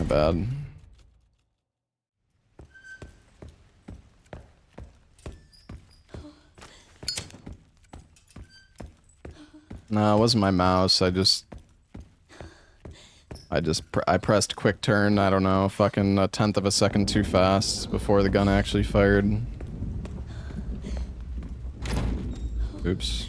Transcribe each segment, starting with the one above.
My bad. No, it wasn't my mouse. I pressed quick turn, I don't know, fucking a tenth of a second too fast before the gun actually fired. Oops.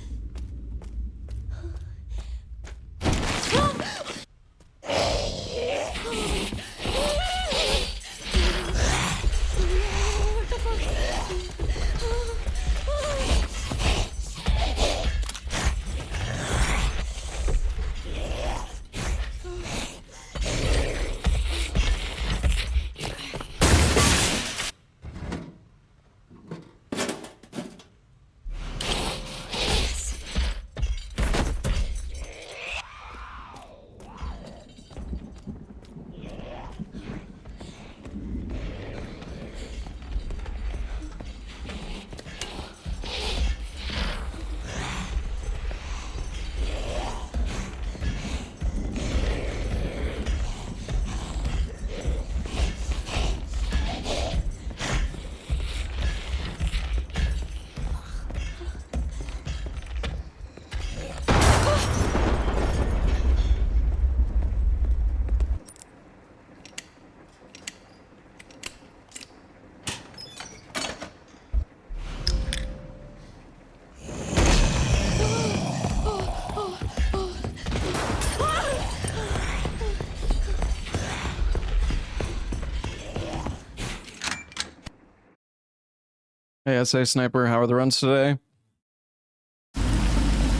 Hey, SA Sniper, how are the runs today?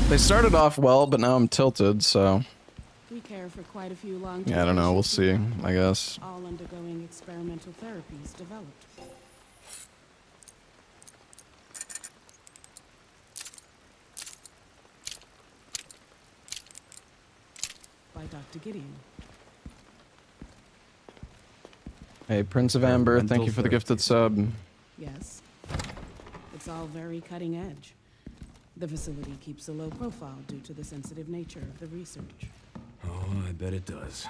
They started off well, but now I'm tilted, so... We care for quite a few long yeah, I don't know, we'll see, I guess. All undergoing experimental therapies developed. By Dr. Gideon. Hey, Prince of Amber, thank you for the gifted sub. Yes. It's all very cutting edge. The facility keeps a low profile due to the sensitive nature of the research. Oh, I bet it does.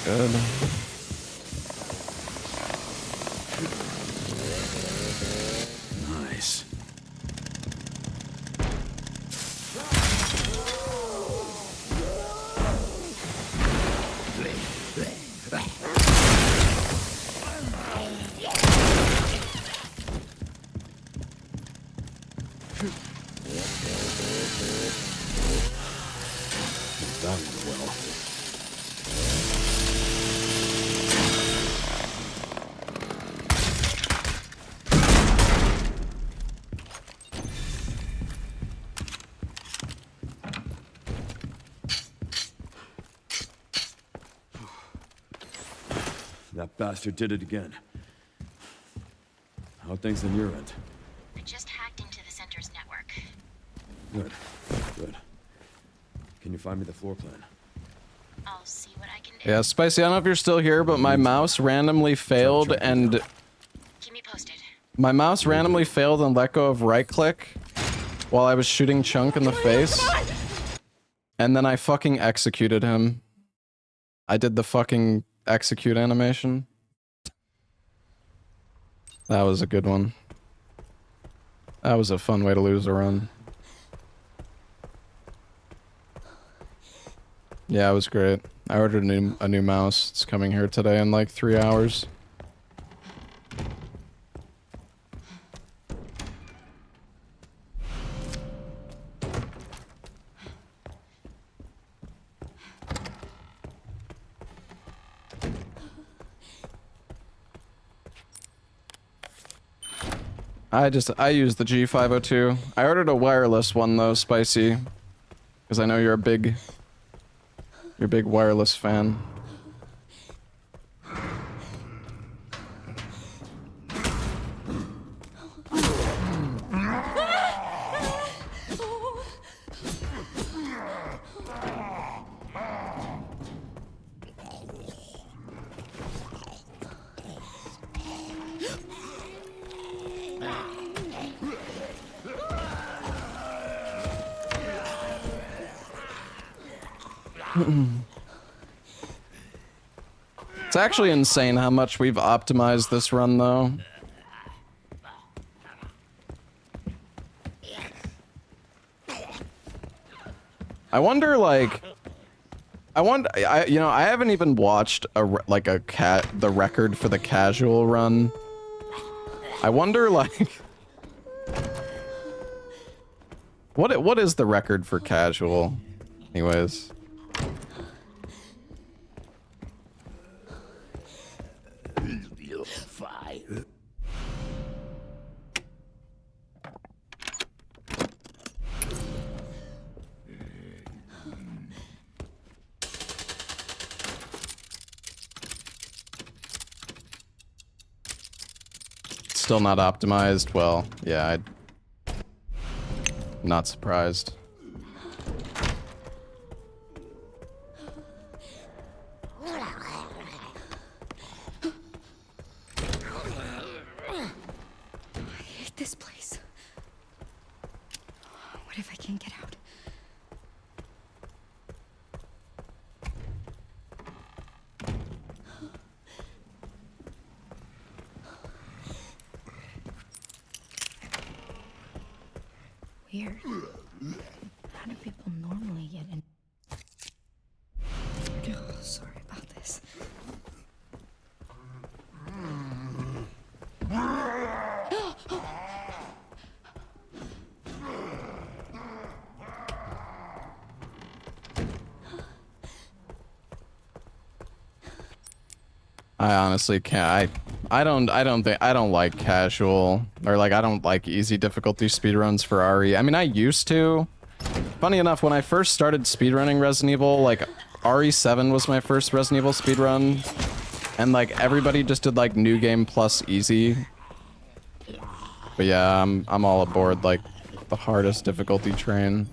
Good. Nice. That went well. That bastard did it again. How are things on your end? I just hacked into the center's network. Good. Good. Can you find me the floor plan? I'll see what I can do. Yeah, Spicy, I don't know if you're still here, but my mouse randomly failed and... Keep me posted. my mouse randomly failed and let go of right-click while I was shooting Chunk in the face. And then I fucking executed him. I did the fucking execute animation. That was a good one. That was a fun way to lose a run. Yeah, it was great. I ordered a new mouse. It's coming here today in like 3 hours. I used the G502. I ordered a wireless one though, Spicy. Because I know you're a big wireless fan. It's actually insane how much we've optimized this run, though. I wonder, like, you know, I haven't even watched the record for the casual run. I wonder, like, what is the record for casual, anyways? Still not optimized? Well, yeah, not surprised. I hate this place. What if I can't get out? Weird. How do people normally get in? Oh, sorry about this. I honestly can't. I don't like casual, or like I don't like easy difficulty speedruns for RE. I mean, I used to. Funny enough, when I first started speedrunning Resident Evil, like RE7 was my first Resident Evil speedrun, and like everybody just did like new game plus easy. But yeah, I'm all aboard like the hardest difficulty train.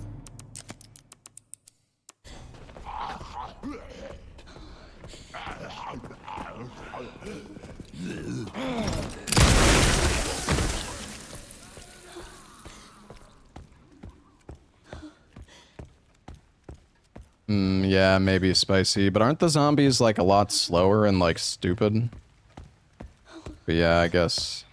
Yeah, maybe spicy, but aren't the zombies like a lot slower and like stupid? But yeah, I guess.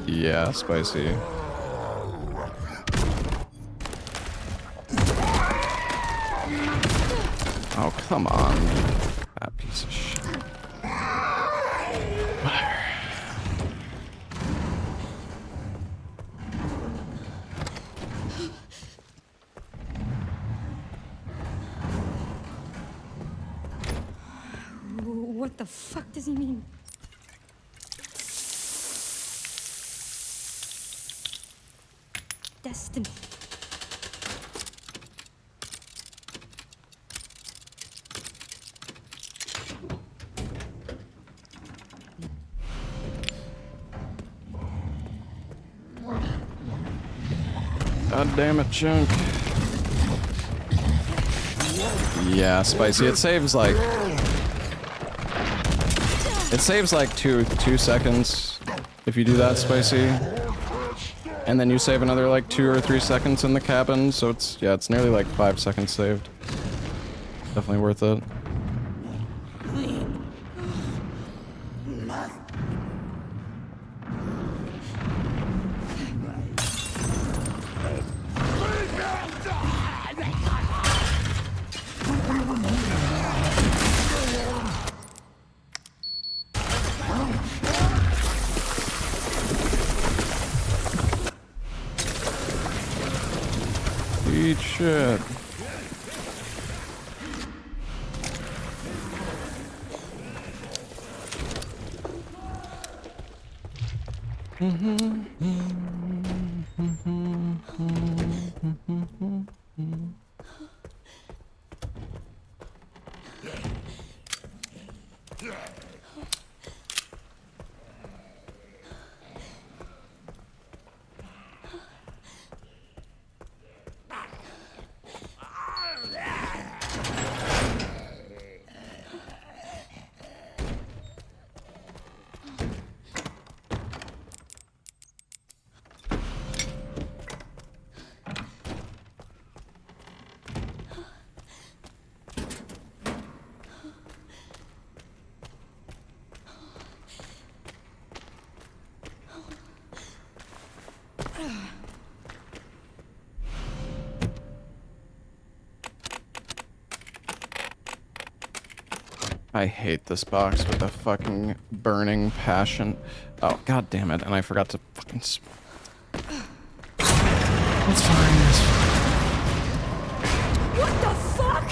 Yeah, spicy. Oh, come on. That piece of shit. Whatever. What the fuck does he mean? Destiny. God damn it, Chunk. Yeah, spicy. It saves like two seconds if you do that, spicy. And then you save another like 2 or 3 seconds in the cabin, so it's nearly like 5 seconds saved. Definitely worth it. Eat shit. I hate this box with a fucking burning passion. Oh, god damn it. And I forgot to fucking... It's fine, it's fine. What the fuck?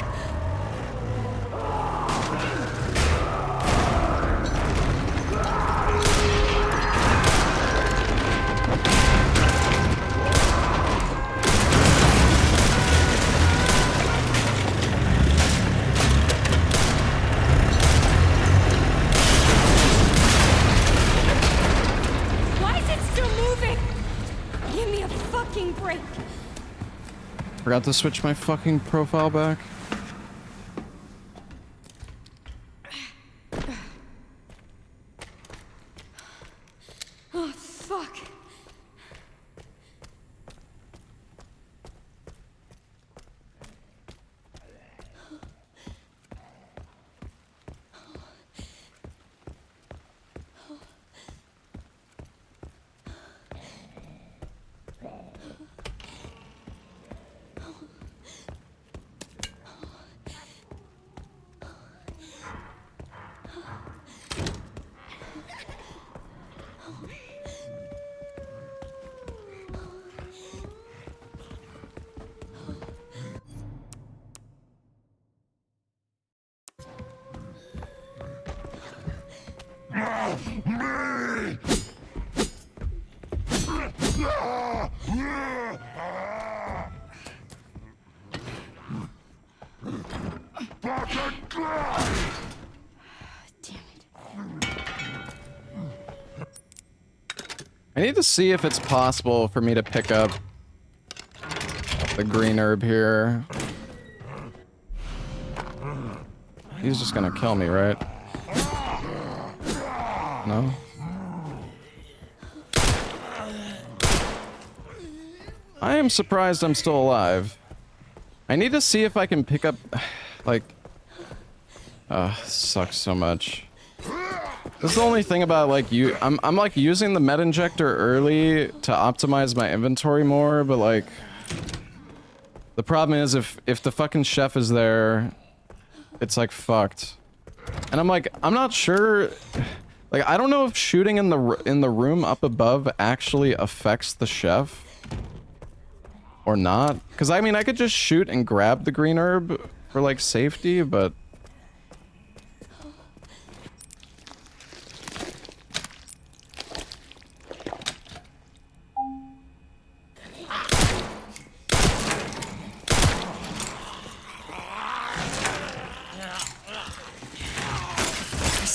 Why is it still moving? Give me a fucking break. Forgot to switch my fucking profile back. Oh, fuck. I need to see if it's possible for me to pick up the green herb here. He's just gonna kill me, right? No? I am surprised I'm still alive. I need to see if I can pick up, like... sucks so much. This is the only thing about, like, I'm like, using the med injector early to optimize my inventory more, but, like... The problem is, if the fucking chef is there, it's, like, fucked. And I'm like, I'm not sure... Like, I don't know if shooting in the room up above actually affects the chef. Or not. Because, I mean, I could just shoot and grab the green herb for, like, safety, but...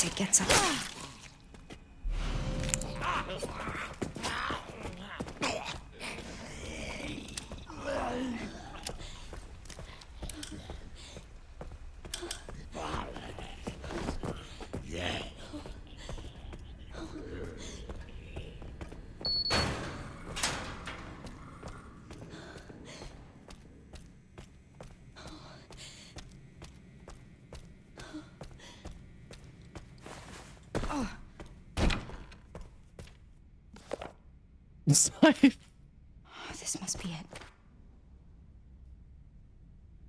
It gets up. This must be it.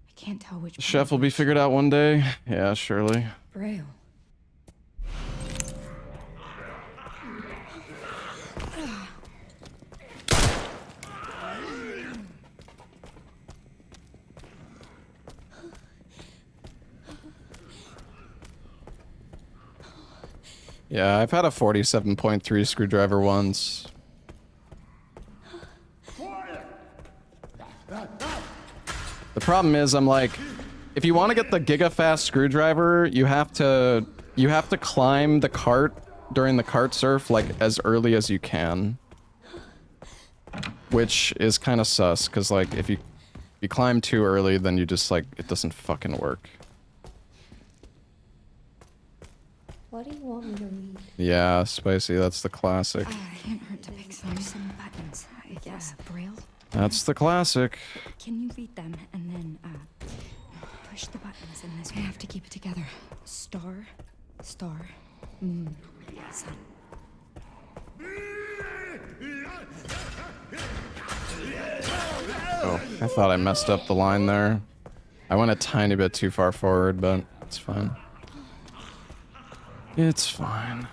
I can't tell which. Chef will be figured out one day. Yeah, surely. Braille. Yeah, I've had a 47.3 screwdriver once. The problem is, I'm like, if you want to get the giga-fast screwdriver, you have to climb the cart during the cart surf, like, as early as you can. Which is kind of sus, because, like, if you climb too early, then you just, like, it doesn't fucking work. What do you want me to read? Yeah, spicy, that's the classic. It can't hurt to pick some buttons. I guess. Braille? That's the classic. Can you read them and then, push the buttons in this? We have to keep it together. Star, star, moon, sun. Oh, I thought I messed up the line there. I went a tiny bit too far forward, but it's fine. It's fine.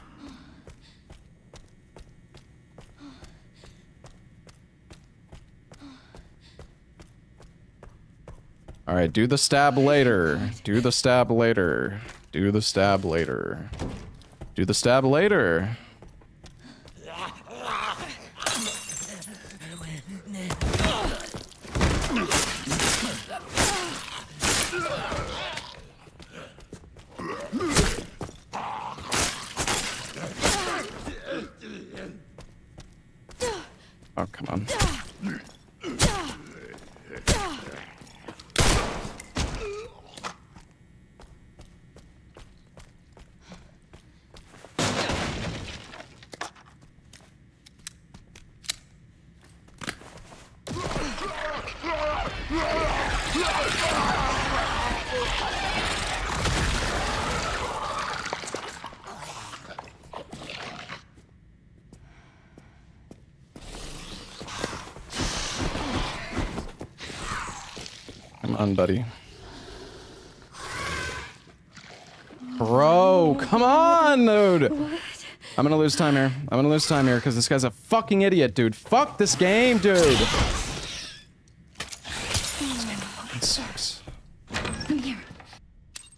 Alright, do the stab later. Do the stab later. Do the stab later. Do the stab later. Oh, come on. Come on, buddy. Bro, come on, dude! What? I'm gonna lose time here. I'm gonna lose time here because this guy's a fucking idiot, dude. Fuck this game, dude! It sucks. Come here.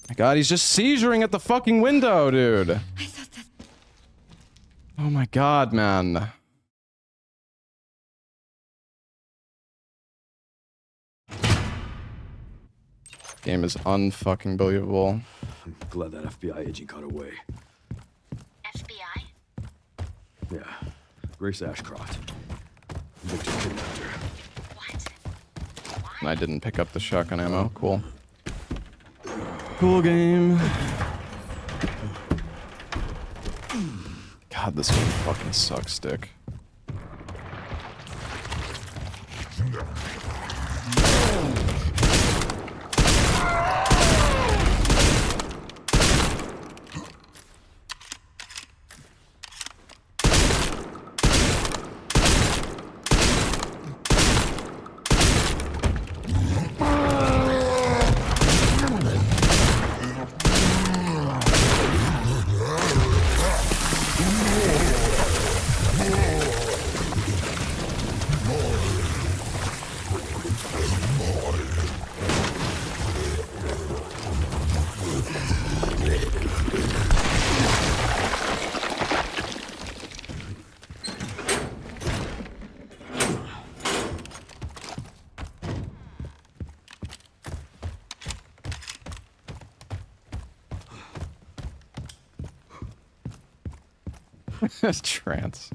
My god, he's just seizuring at the fucking window, dude. I thought that. Oh my god, man. Game is unfucking believable. I'm glad that FBI agent got away. FBI? Yeah. Grace Ashcroft. Victor kidnapped her. What? And I didn't pick up the shotgun ammo. Cool. Cool game. God, this game fucking sucks, dick. Trance.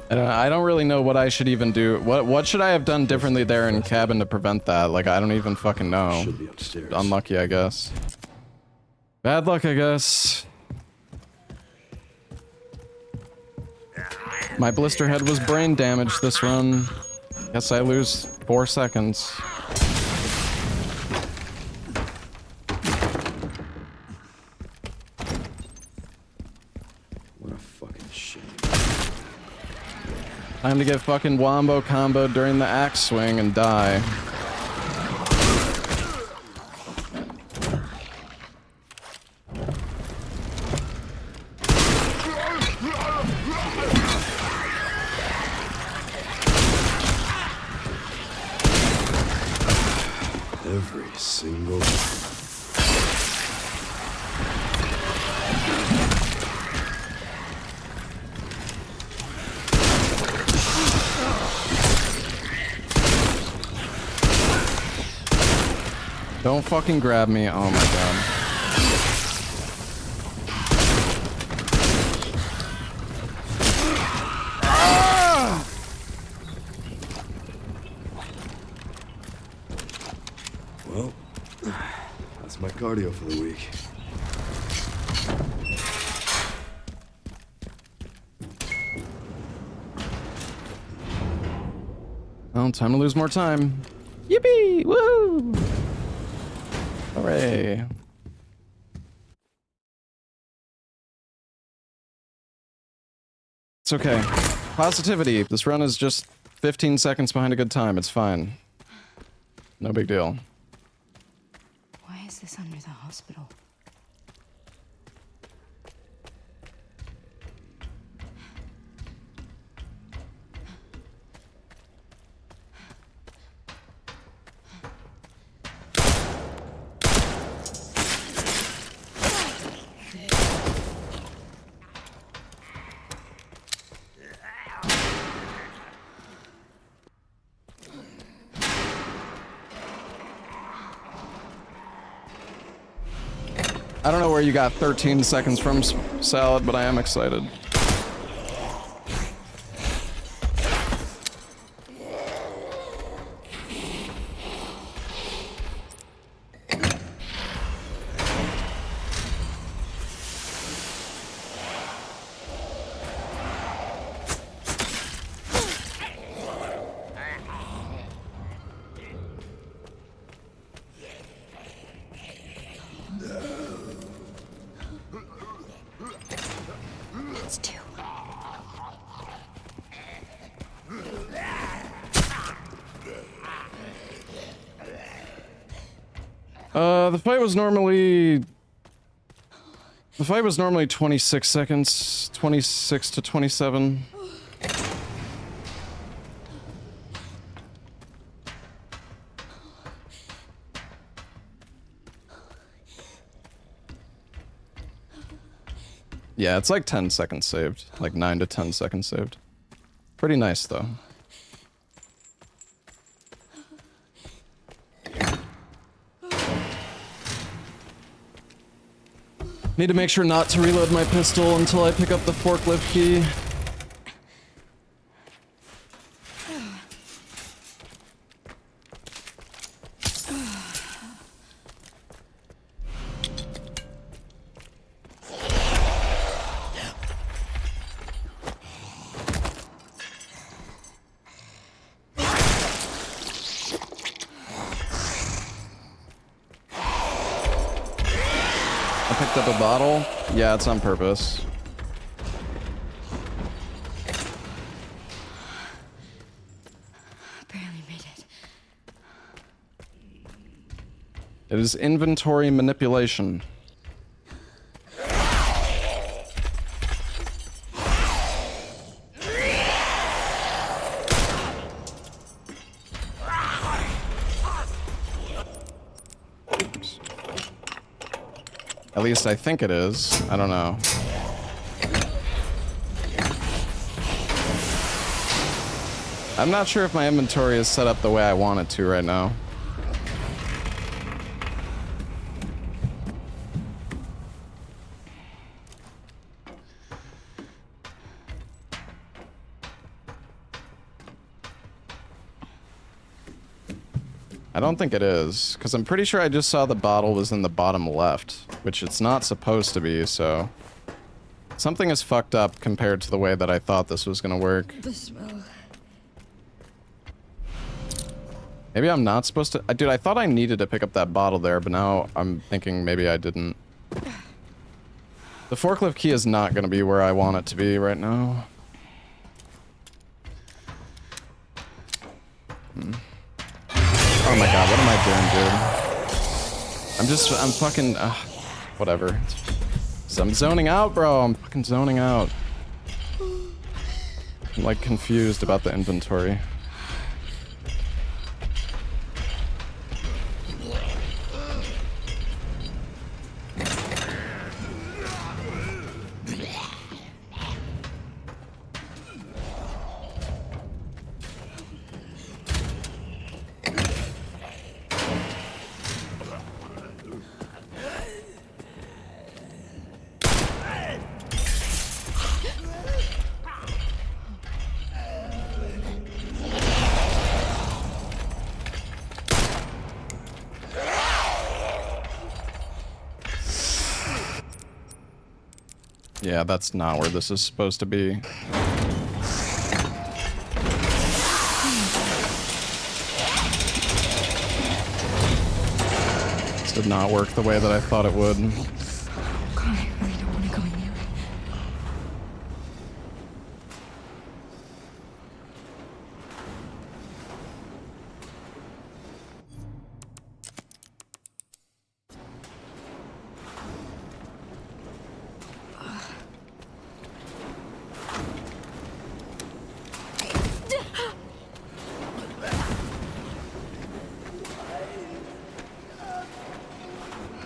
I don't really know what I should even do. What should I have done differently there in cabin to prevent that? Like, I don't even fucking know. Should be upstairs. Unlucky, I guess. Bad luck, I guess. My blister head was brain damaged this run. Guess I lose 4 seconds. What a fucking shame. Time to get fucking wombo comboed during the axe swing and die. Every single... Don't fucking grab me. Oh my god. Well, that's my cardio for the week. Well, time to lose more time. Yippee! Woo! Hooray. It's okay. Positivity. This run is just 15 seconds behind a good time. It's fine. No big deal. Why is this under the hospital? I don't know where you got 13 seconds from, Salad, but I am excited. It's two. The fight was normally 26 seconds, 26 to 27. Yeah, it's like 10 seconds saved. Like 9 to 10 seconds saved. Pretty nice, though. Need to make sure not to reload my pistol until I pick up the forklift key. Picked up a bottle. Yeah, it's on purpose. Barely made it. It is inventory manipulation. At least I think it is. I don't know. I'm not sure if my inventory is set up the way I want it to right now. I don't think it is, because I'm pretty sure I just saw the bottle was in the bottom left, which it's not supposed to be, so... Something is fucked up compared to the way that I thought this was gonna work. The smell. Maybe I'm not supposed to... Dude, I thought I needed to pick up that bottle there, but now I'm thinking maybe I didn't. The forklift key is not gonna be where I want it to be right now. Oh my god, what am I doing, dude? I'm fucking, whatever. So I'm zoning out, bro. I'm fucking zoning out. I'm like confused about the inventory. Yeah, that's not where this is supposed to be. Did not work the way that I thought it would. God, I really don't want to go in there.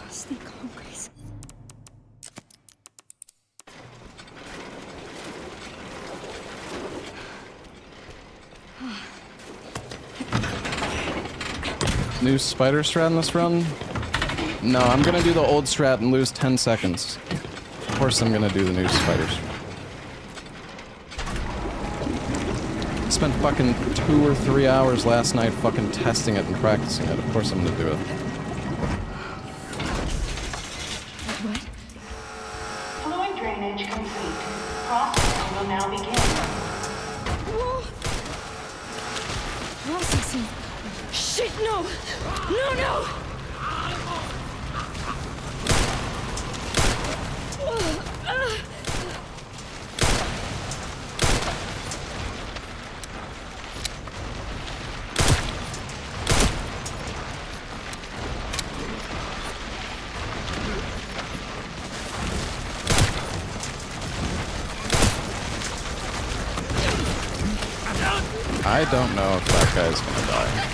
Stay calm, Grace. New spider strat in this run? No, I'm gonna do the old strat and lose 10 seconds. Of course I'm gonna do the new spider strat. Spent fucking 2 or 3 hours last night fucking testing it and practicing it. Of course I'm gonna do it. What? Fluid drainage complete. Processing will now begin. Whoa! Processing. Shit, no! No, no! I don't know if that guy's gonna die.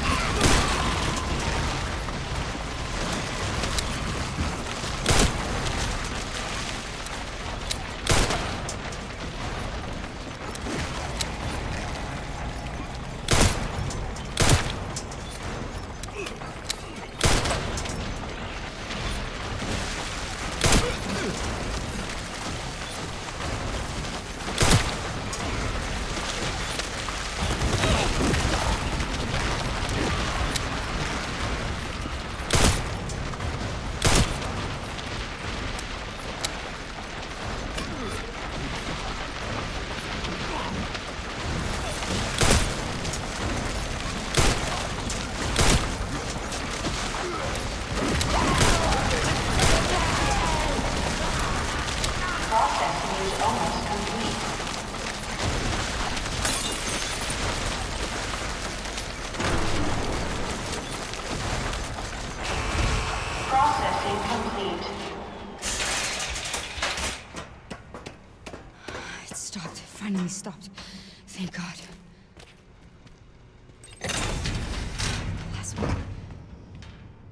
Processing is almost complete. Processing complete. It stopped. It finally stopped. Thank God. Last one.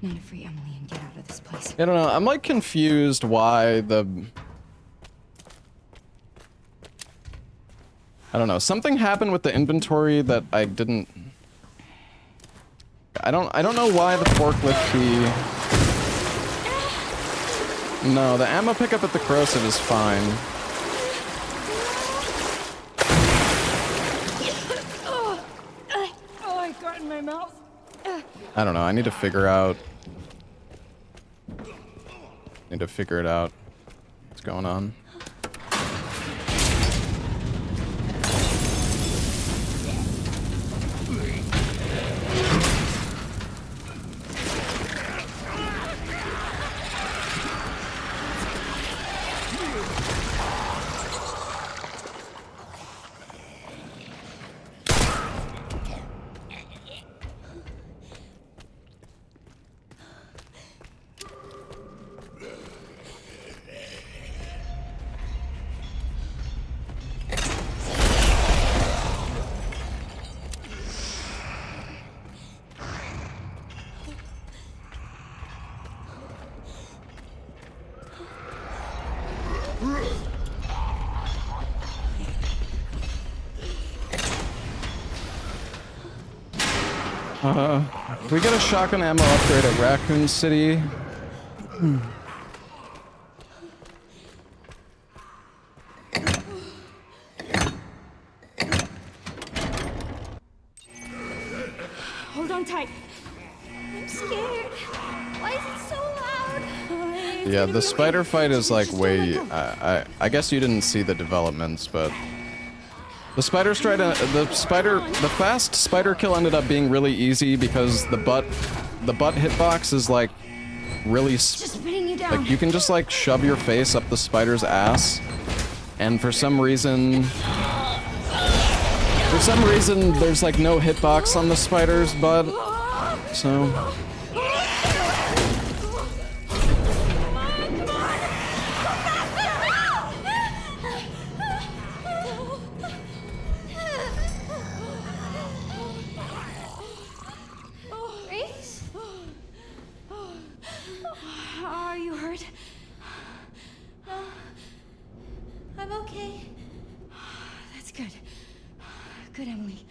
Now to free Emily and get out of this place. I don't know, I'm like confused why the... I don't know, something happened with the inventory that I didn't... I don't know why the forklift key... No, the ammo pickup at the corrosive is fine. Oh, I got in my mouth. I don't know, I need to figure out... Need to figure it out. What's going on? Can we get a shotgun ammo upgrade at Raccoon City? Hold on tight. I'm scared. Why is it so loud? Yeah, the spider fight is like way... I guess you didn't see the developments, but... The the fast spider kill ended up being really easy because the butt hitbox is like really Just pinning you down. like you can just like shove your face up the spider's ass, and for some reason there's like no hitbox on the spider's butt. So Grace? Are you hurt? No. I'm okay. That's good. Good, Emily.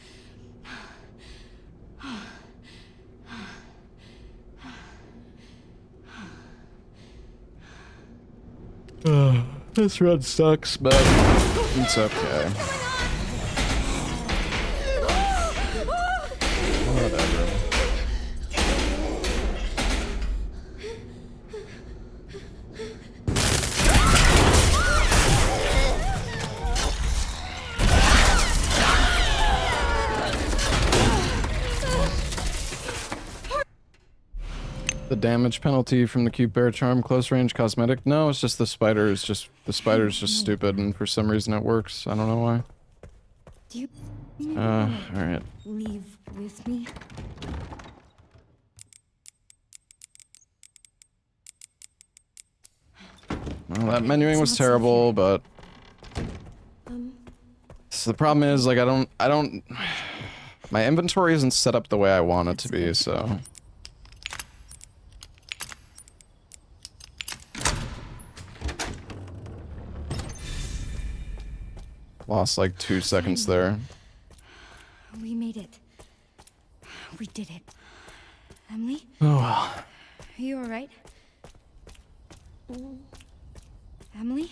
this run sucks, but it's okay. Whatever. The damage penalty from the cute bear charm close range cosmetic? No, it's just the spider is just stupid, and for some reason it works. I don't know why. Do you Alright. leave with me? Well, that menuing was terrible, but so the problem is like I don't my inventory isn't set up the way I want it to be, so lost like 2 seconds there. We made it. We did it. Emily? Oh well. Are you alright? Emily?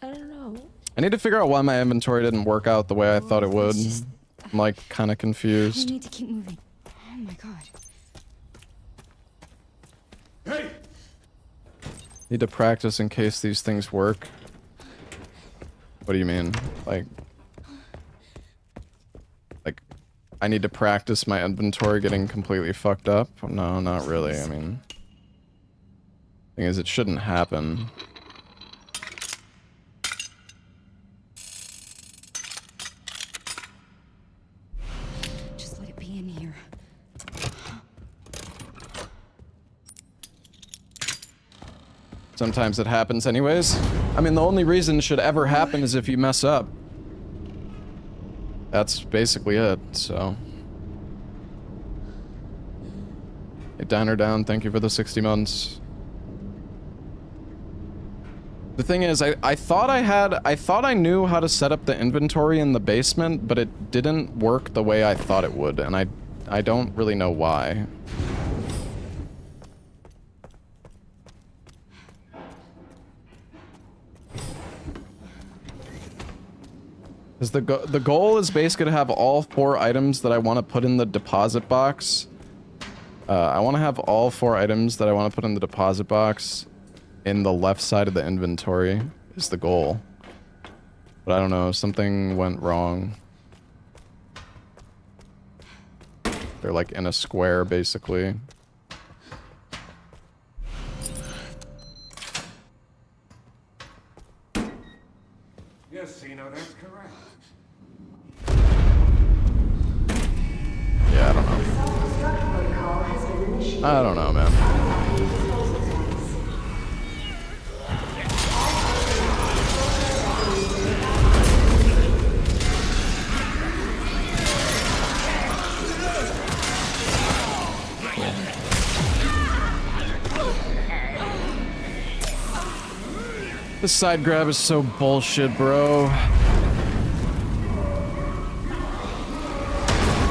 I don't know. I need to figure out why my inventory didn't work out the way I thought it would. It's just- I'm like kind of We confused. need to keep moving. Oh my god. Hey! Need to practice in case these things work. What do you mean? Like I need to practice my inventory getting completely fucked up? No, not really. I mean, thing is, it shouldn't happen. Just let it be in here. Sometimes it happens anyways. I mean, the only reason it should ever happen is if you mess up. That's basically it, so. Hey, Diner Down, thank you for the 60 months. The thing is, I thought I knew how to set up the inventory in the basement, but it didn't work the way I thought it would, and I don't really know why. Because the goal is basically to have all 4 items that I want to put in the deposit box. I want to have all 4 items that I want to put in the deposit box in the left side of the inventory is the goal. But I don't know, something went wrong. They're like in a square, basically. Yes, Sino, that's correct. Yeah, I don't know. Self-destruct protocol has been initiated. I don't know, man. Disposal tanks. This side grab is so bullshit, bro.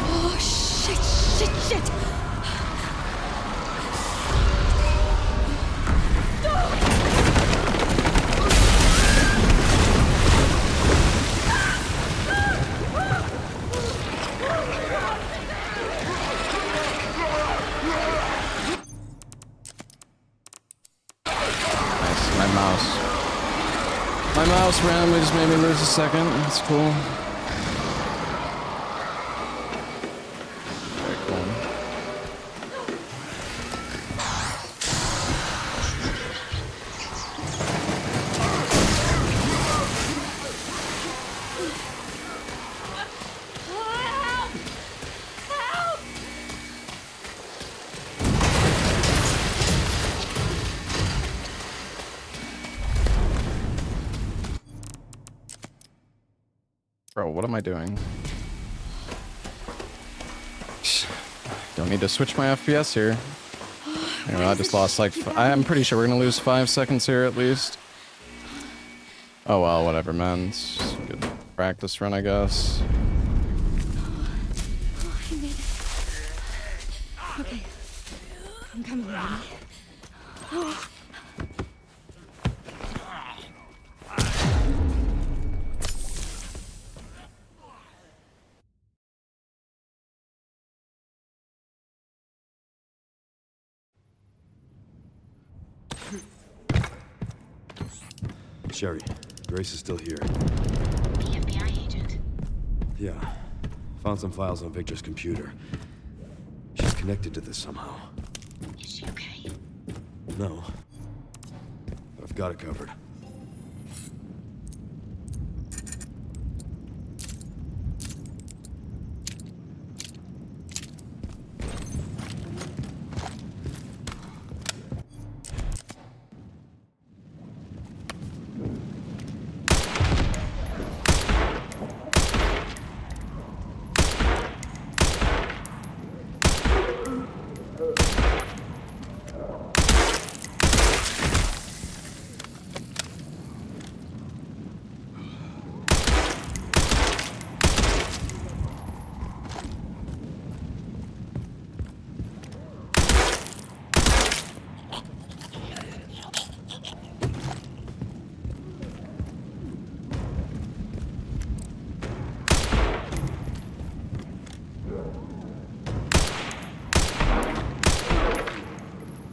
Oh, shit, shit, shit! Nice, my mouse. My mouse randomly just made me lose a second. That's cool. Very cool. what am I doing? Don't need to switch my FPS here. Anyway, I just lost like... I'm pretty sure we're gonna lose 5 seconds here at least. Oh well, whatever, man. It's just a good practice run, I guess. I made it. Okay. I'm coming, ready? Oh. Sherry, Grace is still here. The FBI agent. Yeah. Found some files on Victor's computer. She's connected to this somehow. Is she okay? No. But I've got it covered.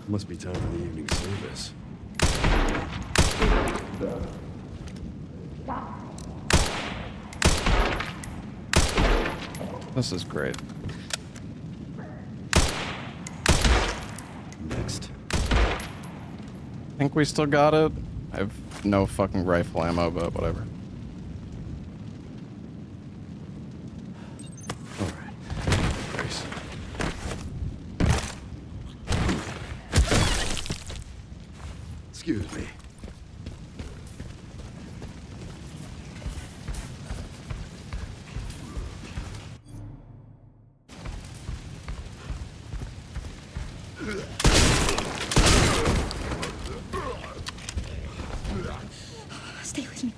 Must be time for the evening service. This is great. Next. I think we still got it. I have no fucking rifle ammo, but whatever. Alright. Grace. Excuse me. Stay with me.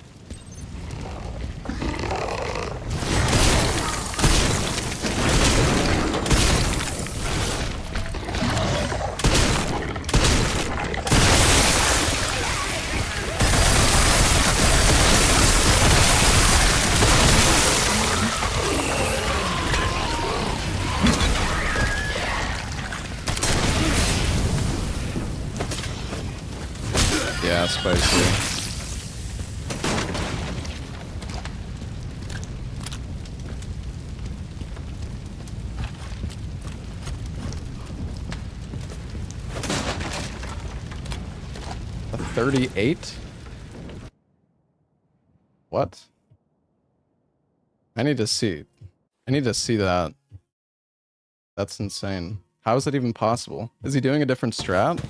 Yeah, spicy. A 38? What? I need to see. I need to see that. That's insane. How is that even possible? Is he doing a different strat?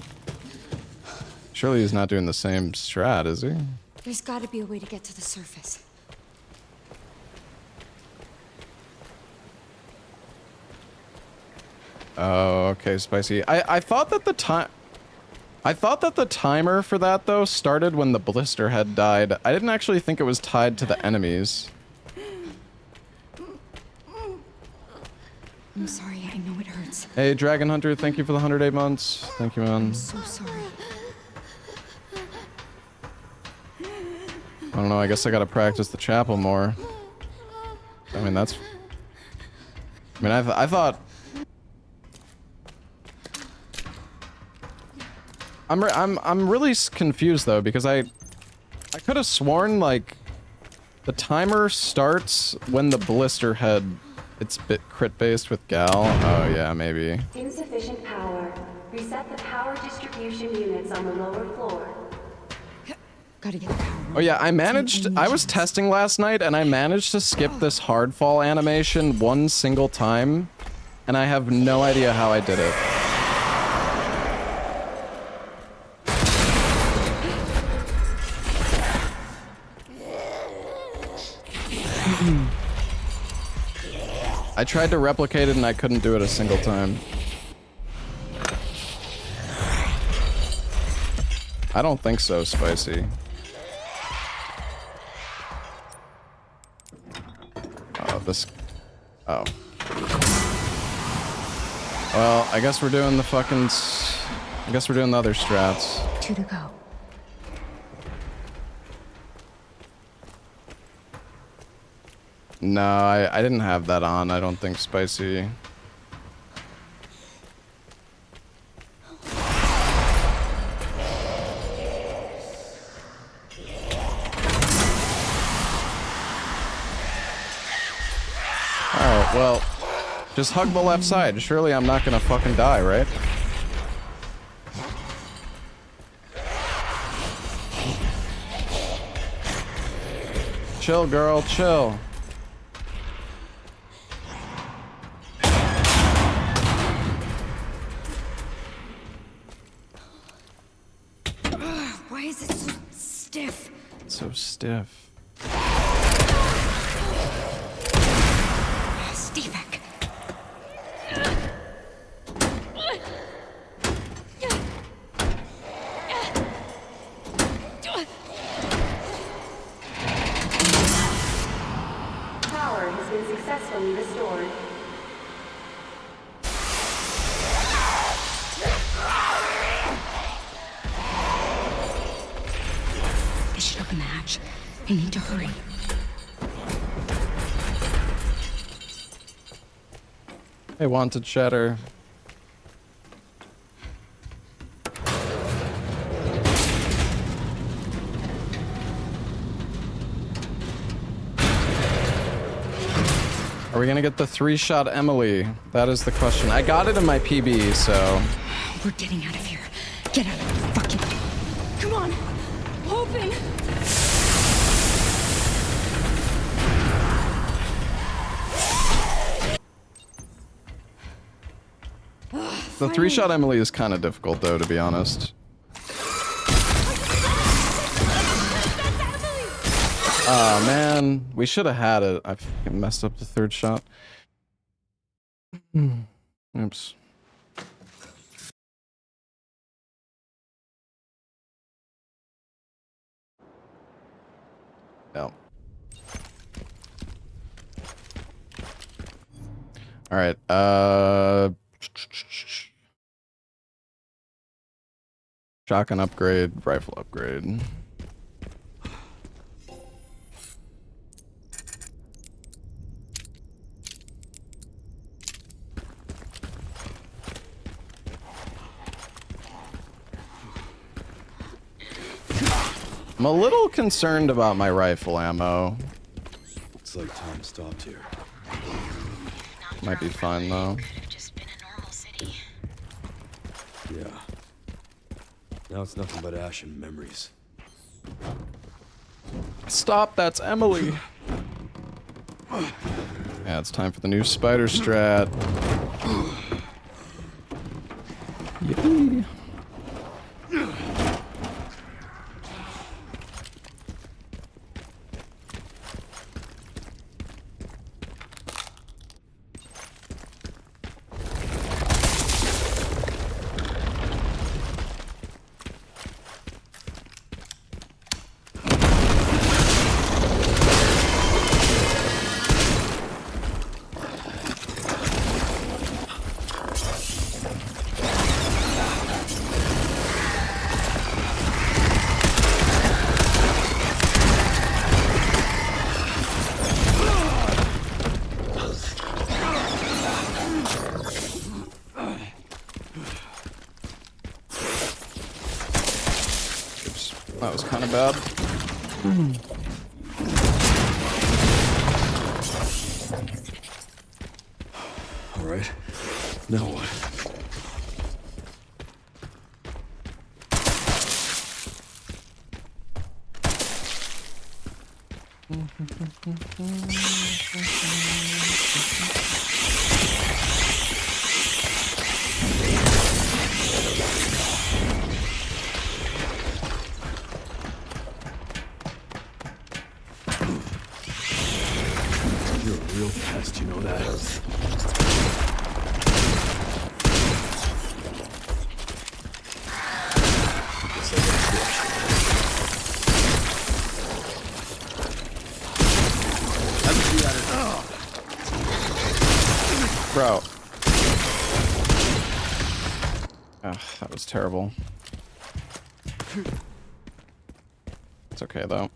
Surely he's not doing the same strat, is he? There's got to be a way to get to the surface. Oh, okay, spicy. I thought that the time... I thought that the timer for that, though, started when the blister head died. I didn't actually think it was tied to the enemies. I'm sorry, I know it hurts. Hey, Dragon Hunter, thank you for the 108 months. Thank you, man. I'm so sorry. I don't know, I guess I gotta practice the chapel more. I mean, that's... I mean, I thought... I'm really confused though, because I could have sworn like the timer starts when the blister head, it's bit crit based with Gal. Oh yeah, maybe. Insufficient power. Reset the power distribution units on the lower floor. Gotta get the power. Oh yeah, I was testing last night and I managed to skip this hard fall animation one single time, and I have no idea how I did it. I tried to replicate it and I couldn't do it a single time. I don't think so, Spicy. Oh, this... Oh. Well, I guess we're doing the fucking... I guess we're doing the other strats. 2 to go. No, I didn't have that on. I don't think, Spicy. Alright, well, just hug the left side. Surely I'm not gonna fucking die, right? Chill, girl, chill. Why is it so stiff? It's so stiff. Stay back. Power has been successfully restored. I should open the hatch. I need to hurry. Hey, wanted cheddar. Are we gonna get the 3-shot Emily? That is the question. I got it in my PB, so... We're getting out of here. Get out. Fucking. Come on. Open. The 3-shot Emily is kind of difficult, though, to be honest. Oh, man. We should have had it. I fucking messed up the 3rd shot. Oops. Yeah. Alright, shotgun upgrade, rifle upgrade. I'm a little concerned about my rifle ammo. Looks like time stopped here. Might be fine though. Could have just been a normal city. Yeah. Now it's nothing but ash and memories. Stop, that's Emily. Yeah, it's time for the new spider strat. Yippee. That was kind of bad. All right. Now what? You're a real pest. fast, you know that? Guess I got ditched. Bro. Ugh, that was terrible. It's okay though.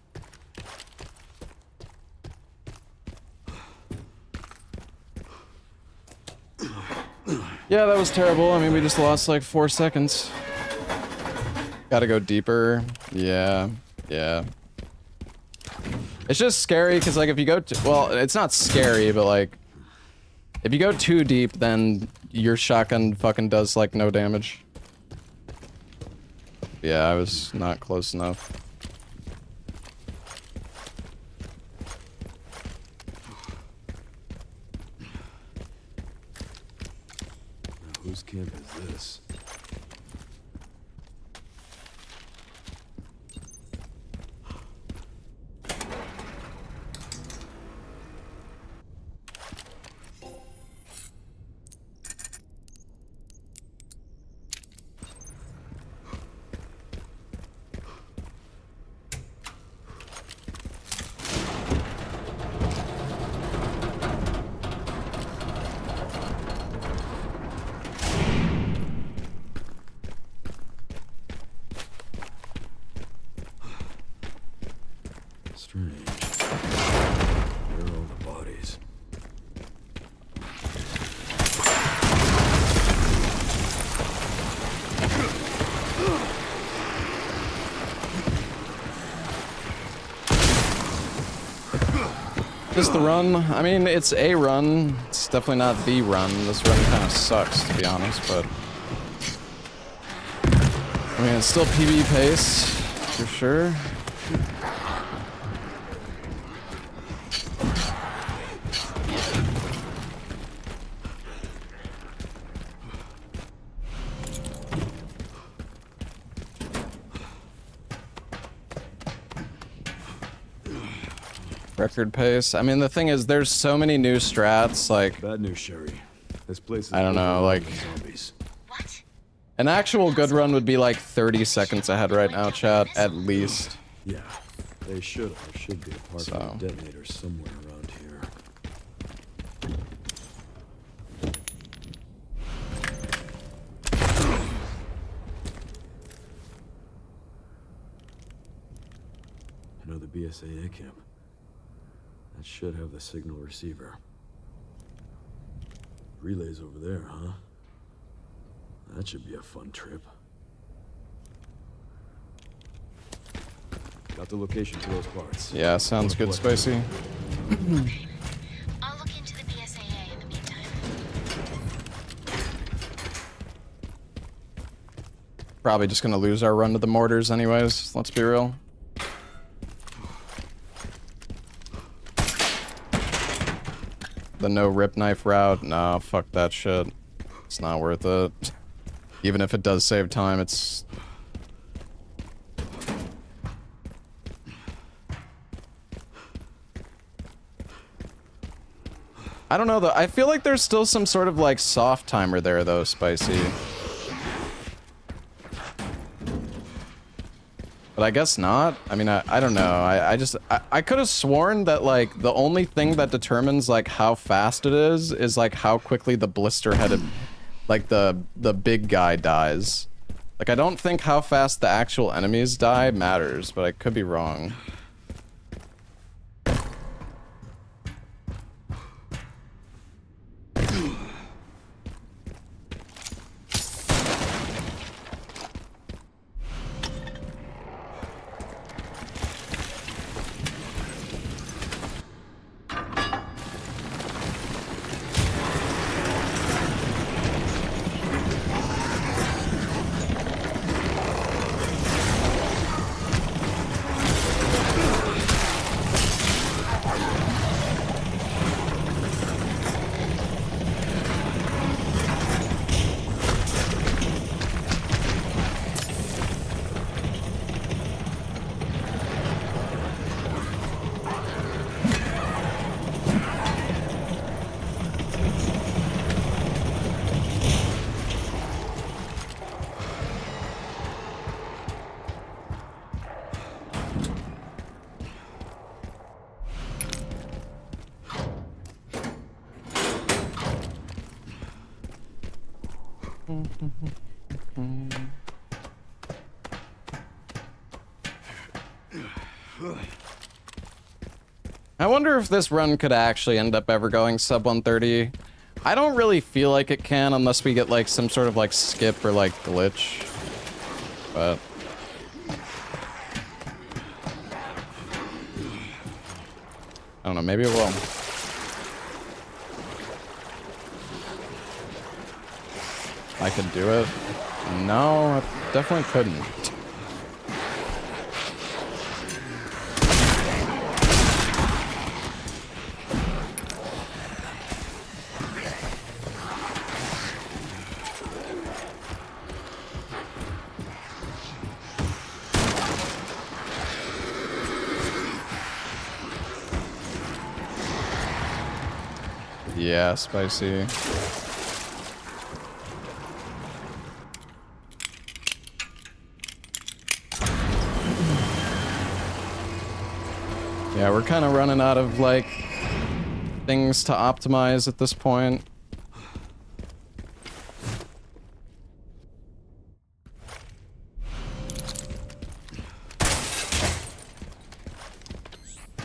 Yeah, that was terrible. I mean, we just lost like 4 seconds. Gotta go deeper. Yeah, yeah. It's just scary because, like, if you go well, it's not scary, but like, if you go too deep, then your shotgun fucking does like no damage. Yeah, I was not close enough. Now, whose camp is this? Strange. Where are all the bodies? Just the run. I mean, it's a run. It's definitely not the run. This run kind of sucks, to be honest, but... I mean, it's still PvE pace, for sure. Record pace. I mean, the thing is, there's so many new strats, like... Bad news, Sherry. This place is I don't know, like... zombies. What? An actual good run would be like 30 seconds ahead right now, chat, at least. Yeah, they should be a part So. of the detonator somewhere around here. You know the BSAA camp? That should have the signal receiver. Relays over there, huh? That should be a fun trip. Got the location to those parts. Yeah, sounds good, Spicy. I'll look into the BSAA in the meantime. Probably just gonna lose our run to the mortars anyways, let's be real. The no rip knife route? No, fuck that shit. It's not worth it. Even if it does save time, it's... I don't know though, I feel like there's still some sort of like soft timer there though, Spicy. But I guess not. I mean, I don't know. I could have sworn that like the only thing that determines like how fast it is like how quickly the blister-headed, like the big guy dies. Like I don't think how fast the actual enemies die matters, but I could be wrong. I wonder if this run could actually end up ever going sub 130. I don't really feel like it can unless we get like some sort of like skip or like glitch. But I don't know, maybe it will. I could do it. No, I definitely couldn't. Yeah, spicy. Yeah, we're kind of running out of, like, things to optimize at this point.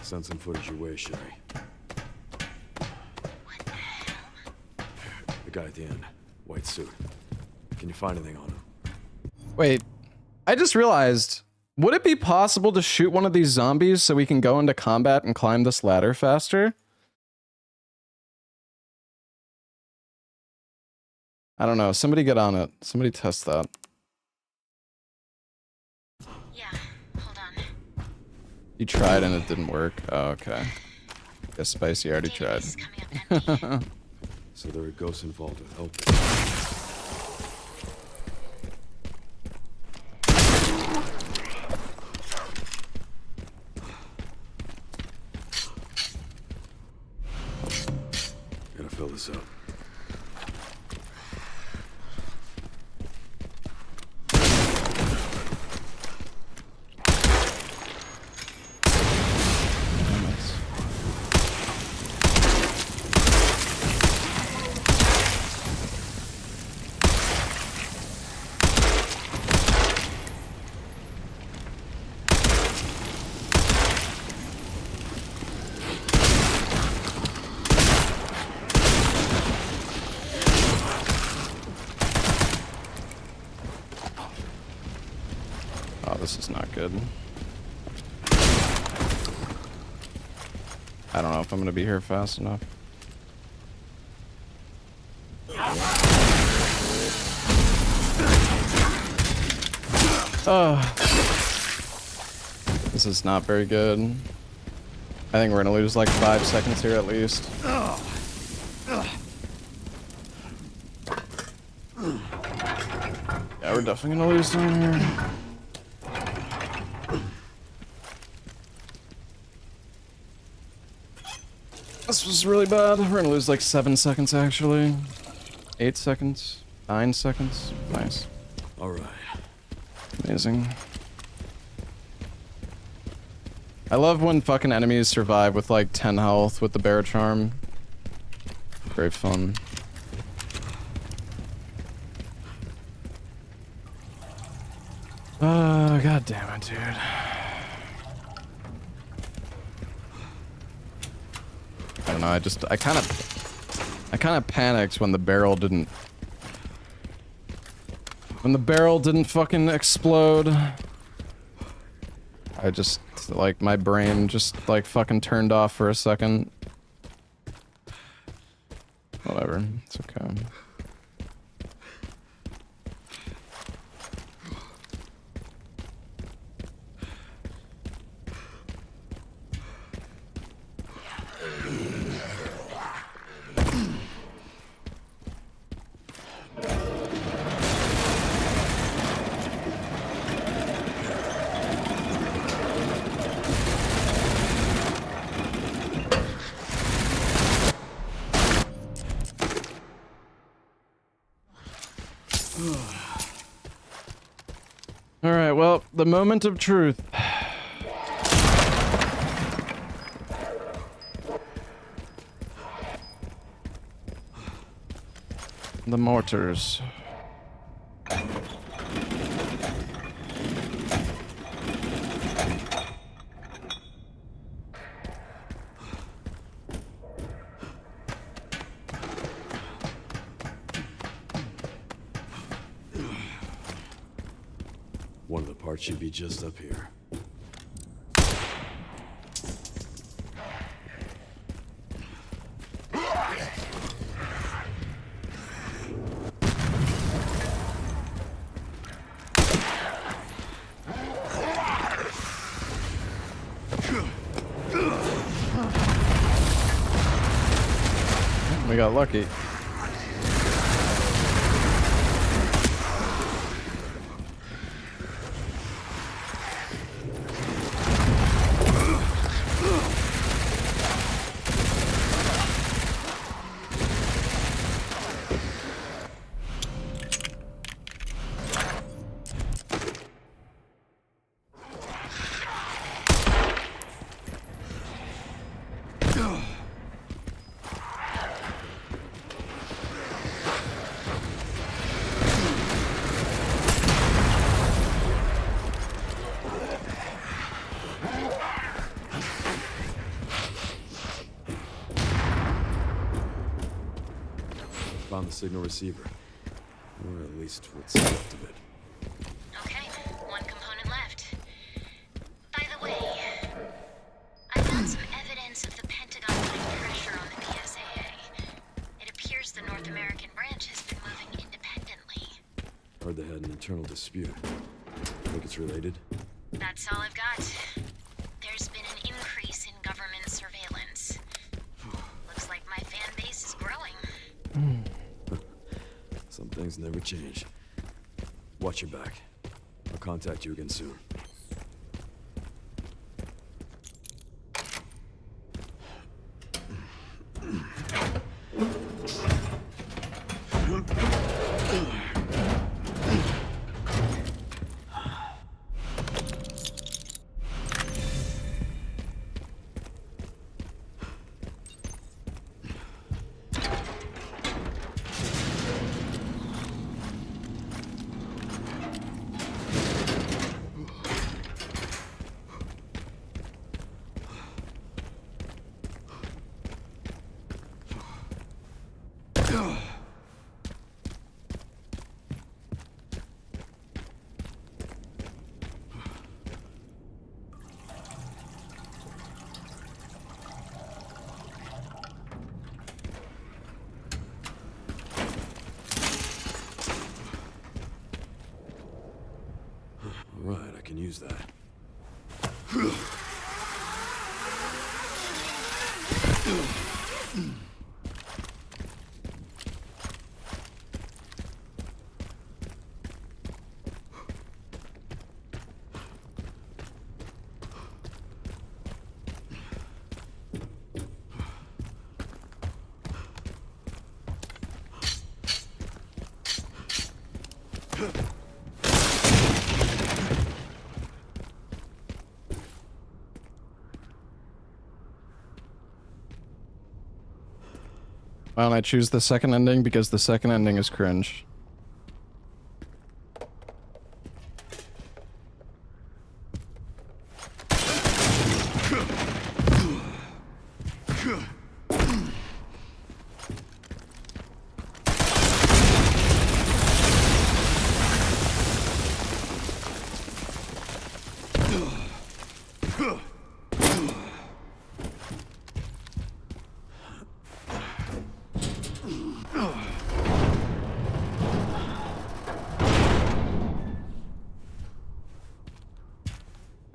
Send some footage your way, Sherry. The guy at the end. White suit. Can you find anything on him? Wait, I just realized, would it be possible to shoot one of these zombies so we can go into combat and climb this ladder faster? I don't know. Somebody get on it. Somebody test that. Yeah, hold on. You tried and it didn't work. Oh, okay. Guess Spicy already tried. Database is coming up empty. So there are ghosts involved with help. Gotta fill this up. This is not good. I don't know if I'm gonna be here fast enough. Oh. This is not very good. I think we're gonna lose like 5 seconds here at least. Yeah, we're definitely gonna lose down here. This was really bad. We're gonna lose like 7 seconds actually. 8 seconds. 9 seconds. Nice. Alright. Amazing. I love when fucking enemies survive with like 10 health with the bear charm. Very fun. Oh, god damn it, dude. I don't know, I kind of panicked when the barrel didn't fucking explode. I just, like, my brain just, like, fucking turned off for a second. Whatever, it's okay. Alright, well, the moment of truth. The mortars. One of the parts should be just up here. We got lucky. Found the signal receiver. Or at least what's left of it. Okay, one component left. By the way, I found some evidence of the Pentagon putting pressure on the PSAA. It appears the North American branch has been moving independently. Heard they had an internal dispute. Think it's related? That's all I've got. There's been an increase in government surveillance. Looks like my fan base is growing. Some things never change. Watch your back. I'll contact you again soon. Right, I can use that. Why don't I choose the second ending? Because the second ending is cringe.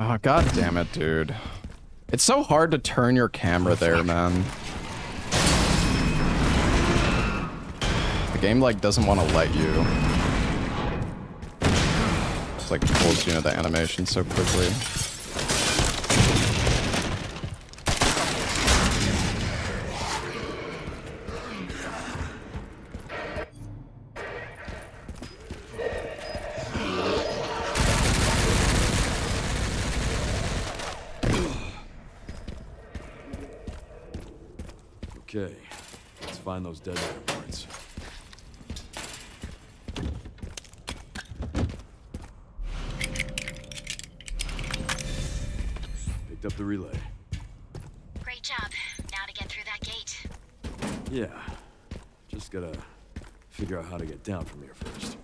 Oh, god damn it, dude. It's so hard to turn your camera there, man. The game, like, doesn't want to let you. It's like pulls you into the animation so quickly. Okay, let's find those dead matter parts. Picked up the relay. Great job. Now to get through that gate. Yeah, just gotta figure out how to get down from here first.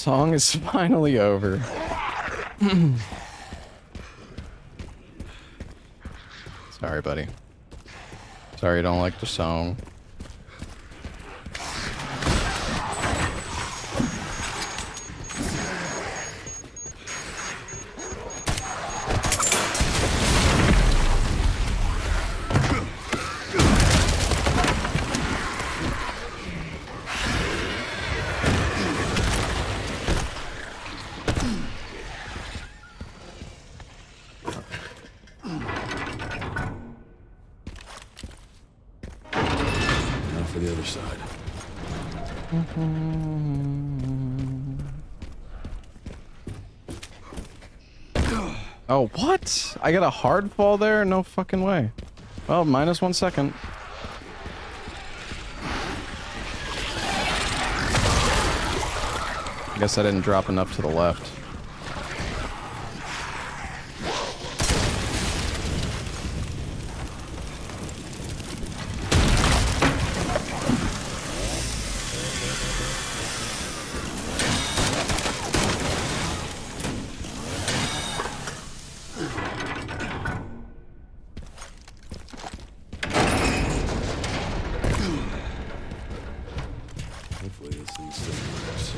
song is finally over. Sorry, buddy. Sorry you don't like the song. Now for the other side. Oh, what? I got a hard fall there? No fucking way. Well, minus 1 second. I guess I didn't drop enough to the left. Hopefully this thing still works.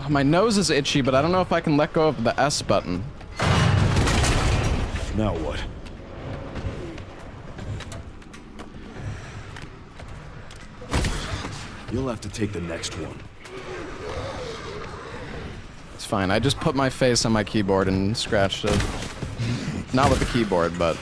My nose is itchy, but I don't know if I can let go of the S button. Now what? You'll have to take the next one. It's fine. I just put my face on my keyboard and scratched it. Not with the keyboard, but...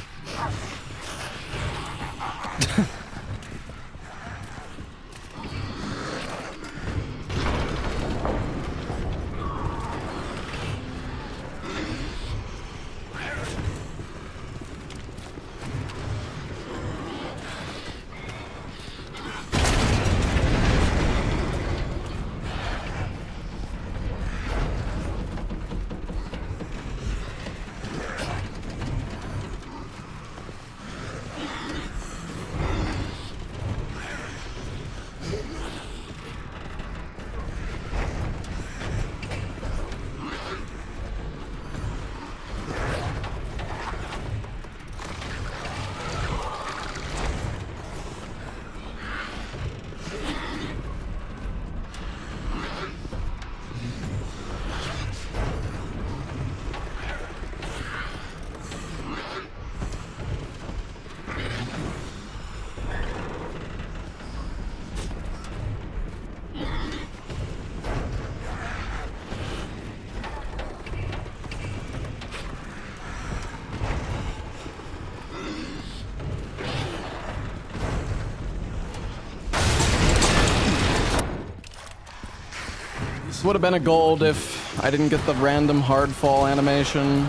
Would have been a gold if I didn't get the random hard fall animation.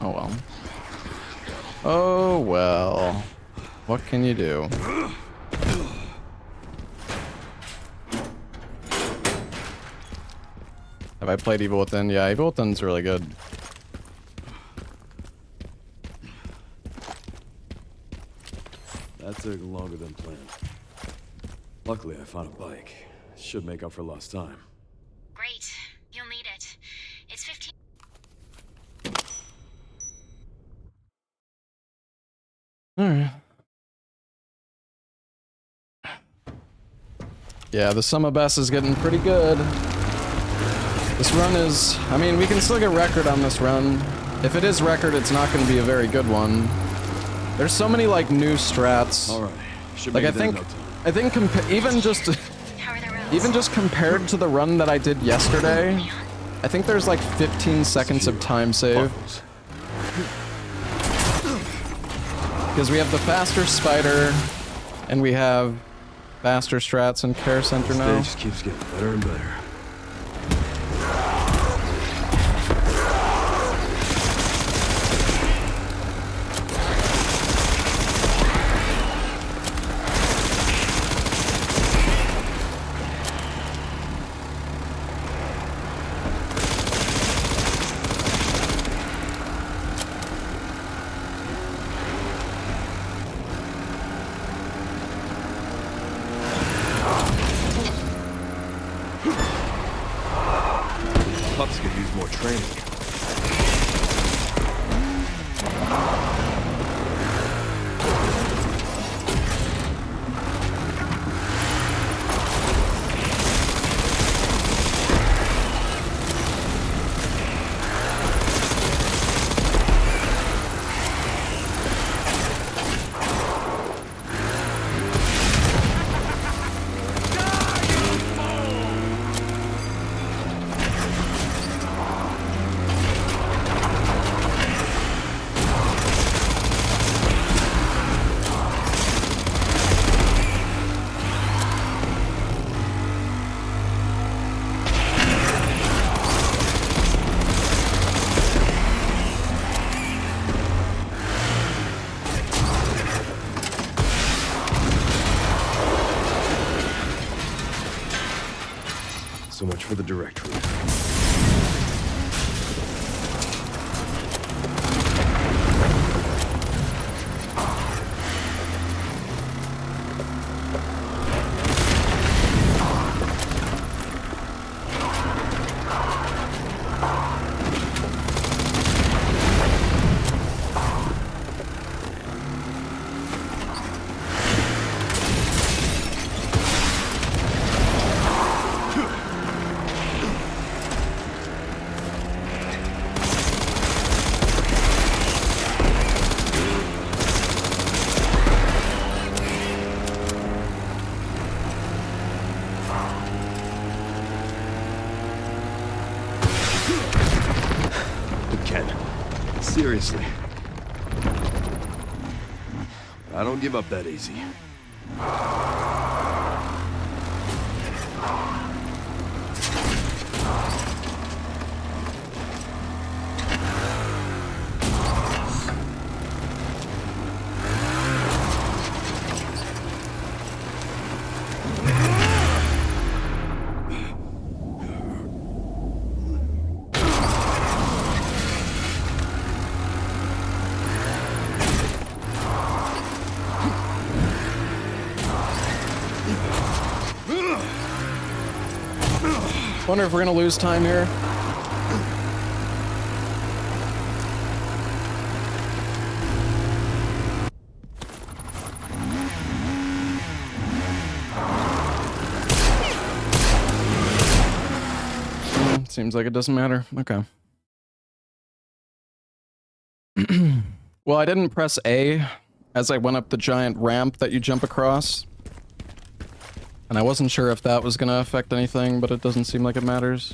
Oh well. Oh well. What can you do? Have I played Evil Within? Yeah, Evil Within's really good. That took longer than planned. Luckily, I found a bike. Should make up for lost time. Great. You'll need it. It's 15. Alright. Yeah, the sum of best is getting pretty good. This run is... I mean, we can still get record on this run. If it is record, it's not going to be a very good one. There's so many, like, new strats. All right. Should Like, make I it in think no time. even just... How are the roads? Even just compared to the run that I did yesterday, I think there's like 15 seconds of time save. Buffaloes. Because we have the faster spider, and we have faster strats and care center now. Stage keeps getting better and better. Ops could use more training. So much for the direct route. Seriously. I don't give up that easy. Wonder if we're gonna lose time here. Seems like it doesn't matter. Okay. Well, I didn't press A as I went up the giant ramp that you jump across. And I wasn't sure if that was gonna affect anything, but it doesn't seem like it matters.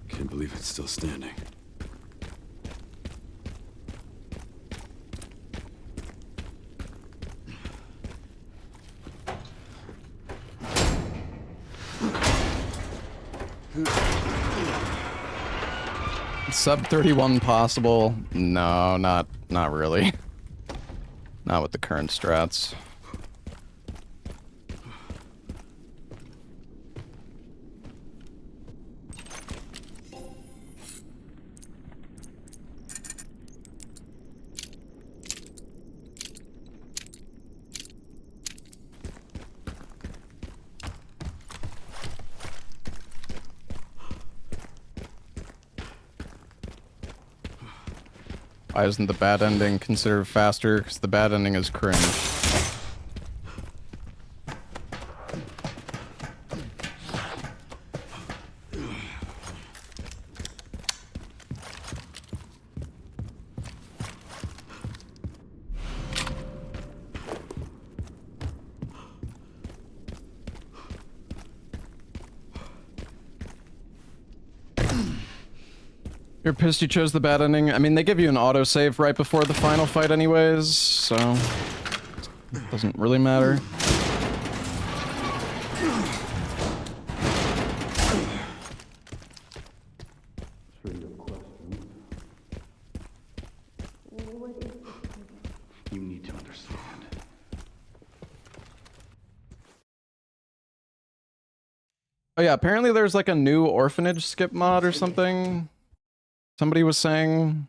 Can't believe it's still standing. Sub 31 possible? No, not really. Not with the current strats. Why isn't the bad ending considered faster? Because the bad ending is cringe. You're pissed you chose the bad ending? I mean, they give you an autosave right before the final fight anyways, so... it doesn't really matter. You need to understand. Oh yeah, apparently there's like a new Orphanage skip mod or something. Somebody was saying,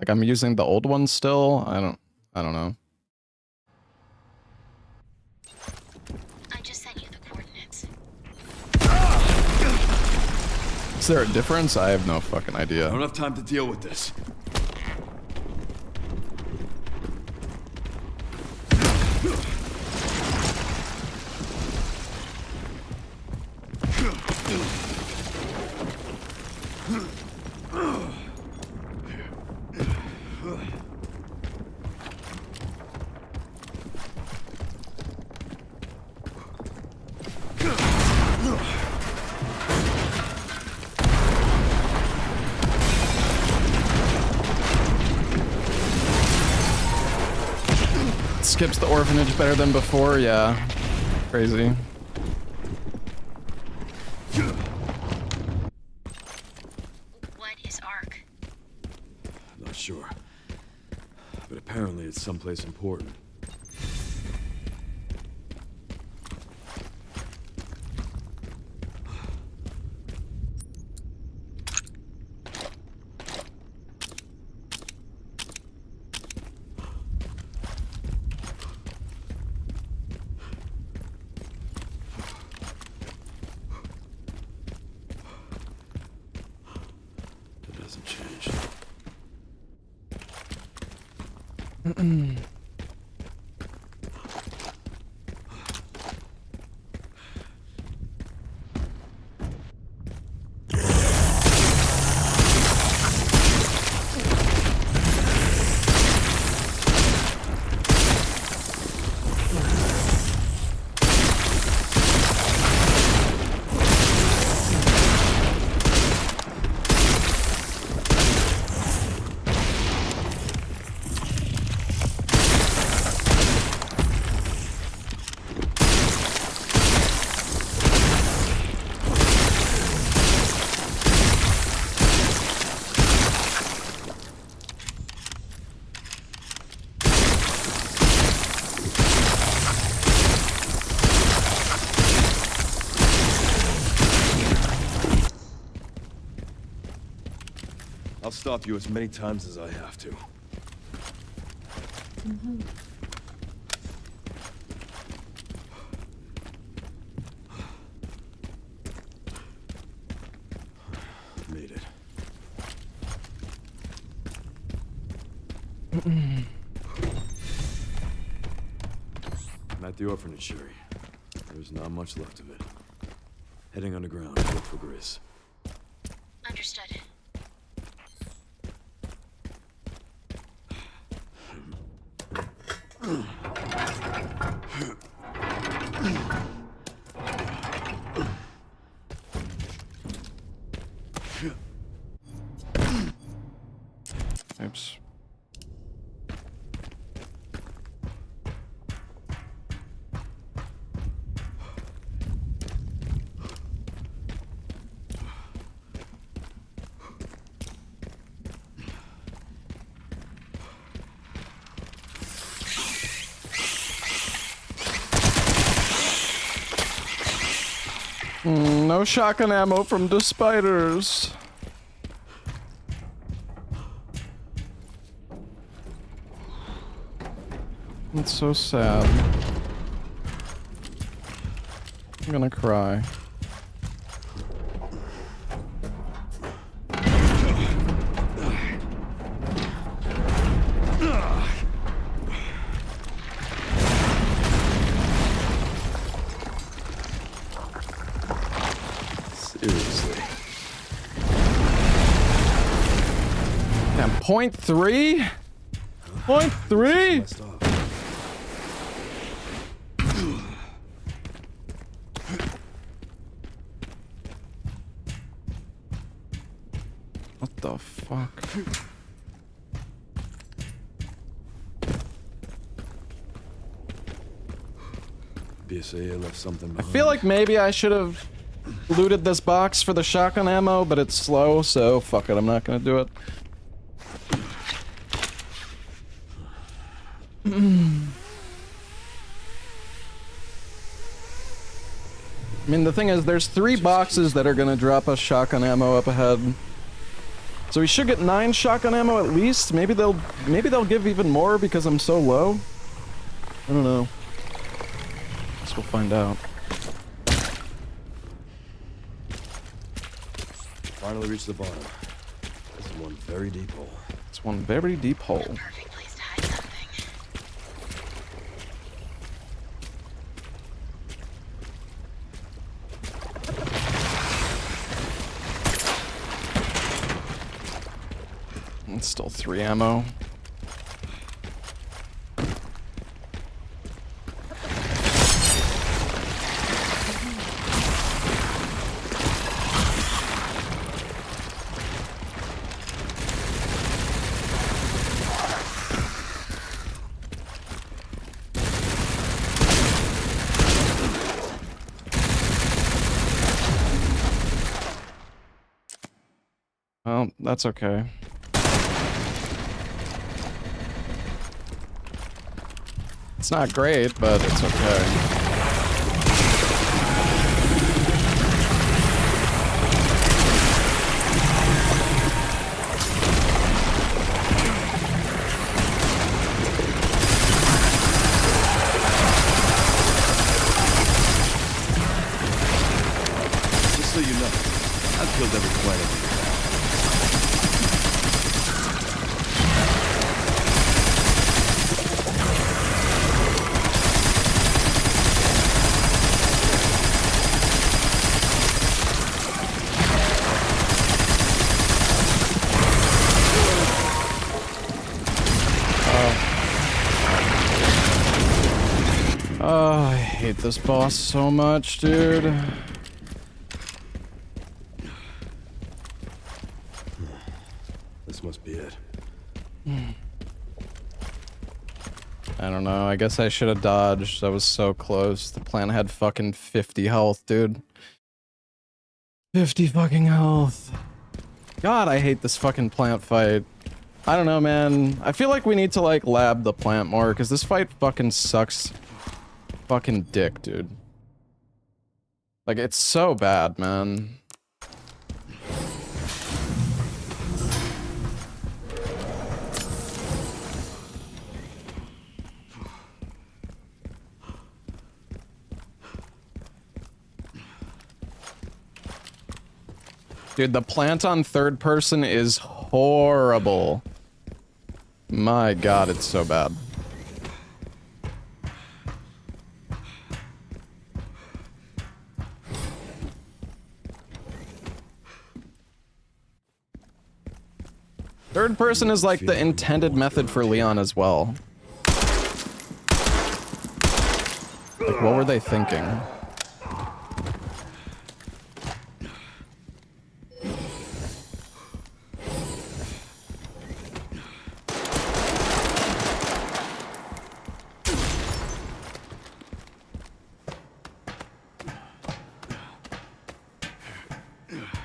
Like I'm using the old one still. I don't know. I just sent you the coordinates. Is there a difference? I have no fucking I idea. don't have time to deal with this. Skips the orphanage better than before, yeah. Crazy. What is ARC? Not sure. But apparently it's someplace important. It hasn't changed. I'll stop you as many times as I have to. Made it. I'm at the orphanage, Sherry. There's not much left of it. Heading underground to look for Grizz. Understood. Oops. No shotgun ammo from the spiders. It's so sad. I'm gonna cry. Seriously. Damn, 0.3? 0.3? Messed up. What the fuck? BSAA left something I behind. feel like maybe I should have looted this box for the shotgun ammo, but it's slow, so fuck it, I'm not gonna do it. I mean, the thing is, there's 3 boxes that are gonna drop us shotgun ammo up ahead. So we should get 9 shotgun ammo at least. Maybe they'll give even more because I'm so low. I don't know. Guess we'll find out. Finally reached the bottom. This is one very deep hole. It's one very deep hole. Perfect place to hide something. It's still 3 ammo. Well, that's okay. It's not great, but it's okay. Just so you know, I've killed every planet in your path. Oh, I hate this boss so much, dude. This must be it. I don't know. I guess I should have dodged. I was so close. The plant had fucking 50 health, dude. 50 fucking health. God, I hate this fucking plant fight. I don't know, man. I feel like we need to, like, lab the plant more, because this fight fucking sucks. Fucking dick, dude. Like, it's so bad, man. Dude, the plant on third person is horrible. My god, it's so bad. Third person is like the intended method for Leon as well. Like, what were they thinking?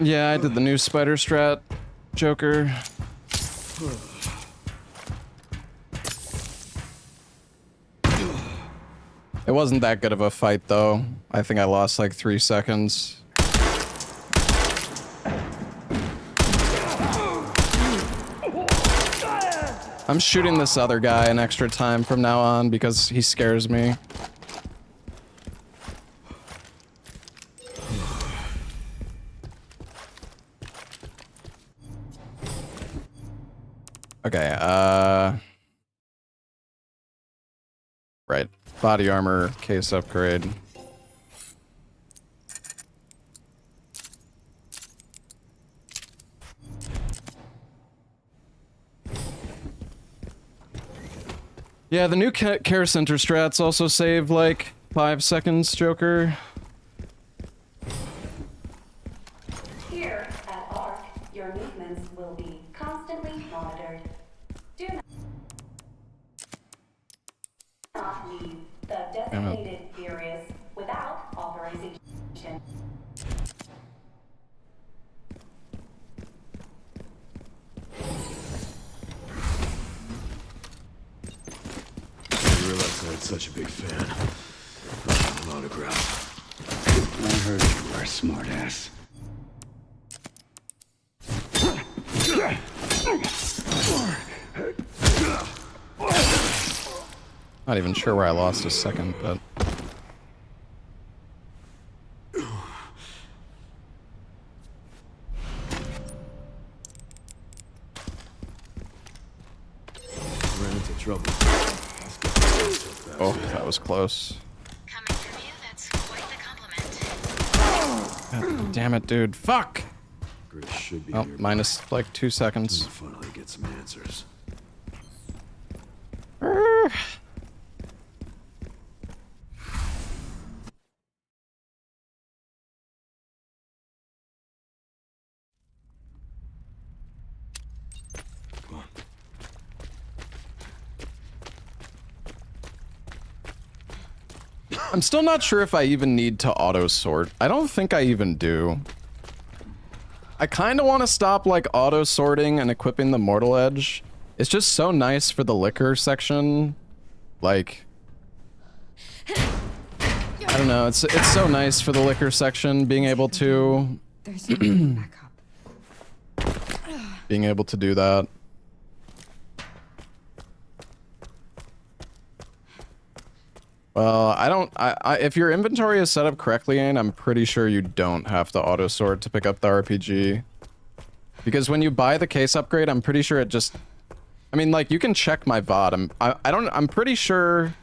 Yeah, I did the new spider strat, Joker. It wasn't that good of a fight, though. I think I lost like 3 seconds. I'm shooting this other guy an extra time from now on because he scares me. Okay, right. Body armor, case upgrade. Yeah, the new care center strats also save like 5 seconds, Joker. Here at ARC, your movements will be constantly monitored. Do not leave the designated areas without authorization. I realized I had such a big fan. An autograph. I heard you were a smartass. Not even sure where I lost a second, but... Ran into trouble. Oh, that was close. Coming from you, that's quite the compliment. God damn it, dude. Fuck! Grace should be Oh, nearby. minus like 2 seconds. We'll finally get some answers. Come on. I'm still not sure if I even need to auto sort. I don't think I even do. I kind of want to stop like auto sorting and equipping the Mortal Edge. It's just so nice for the liquor section. Like, I don't know. It's so nice for the liquor section being able to There's no way back up. being able to do that. Well, I don't. If your inventory is set up correctly, Ain, I'm pretty sure you don't have to auto sort to pick up the RPG. Because when you buy the case upgrade, I'm pretty sure it just. I mean, like, you can check my VOD. I'm pretty sure.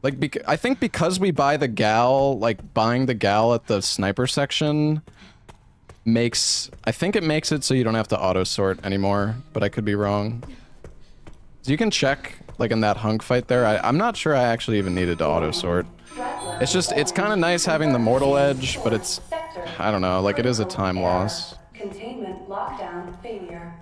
Like, I think because we buy the gal, like, buying the gal at the sniper section makes. I think it makes it so you don't have to auto sort anymore, but I could be wrong. So you can check. Like in that hunk fight there, I'm not sure I actually even needed to auto sort. It's just, it's kind of nice having the Mortal Edge, but it's, I don't know, like it is a time loss. Containment lockdown failure.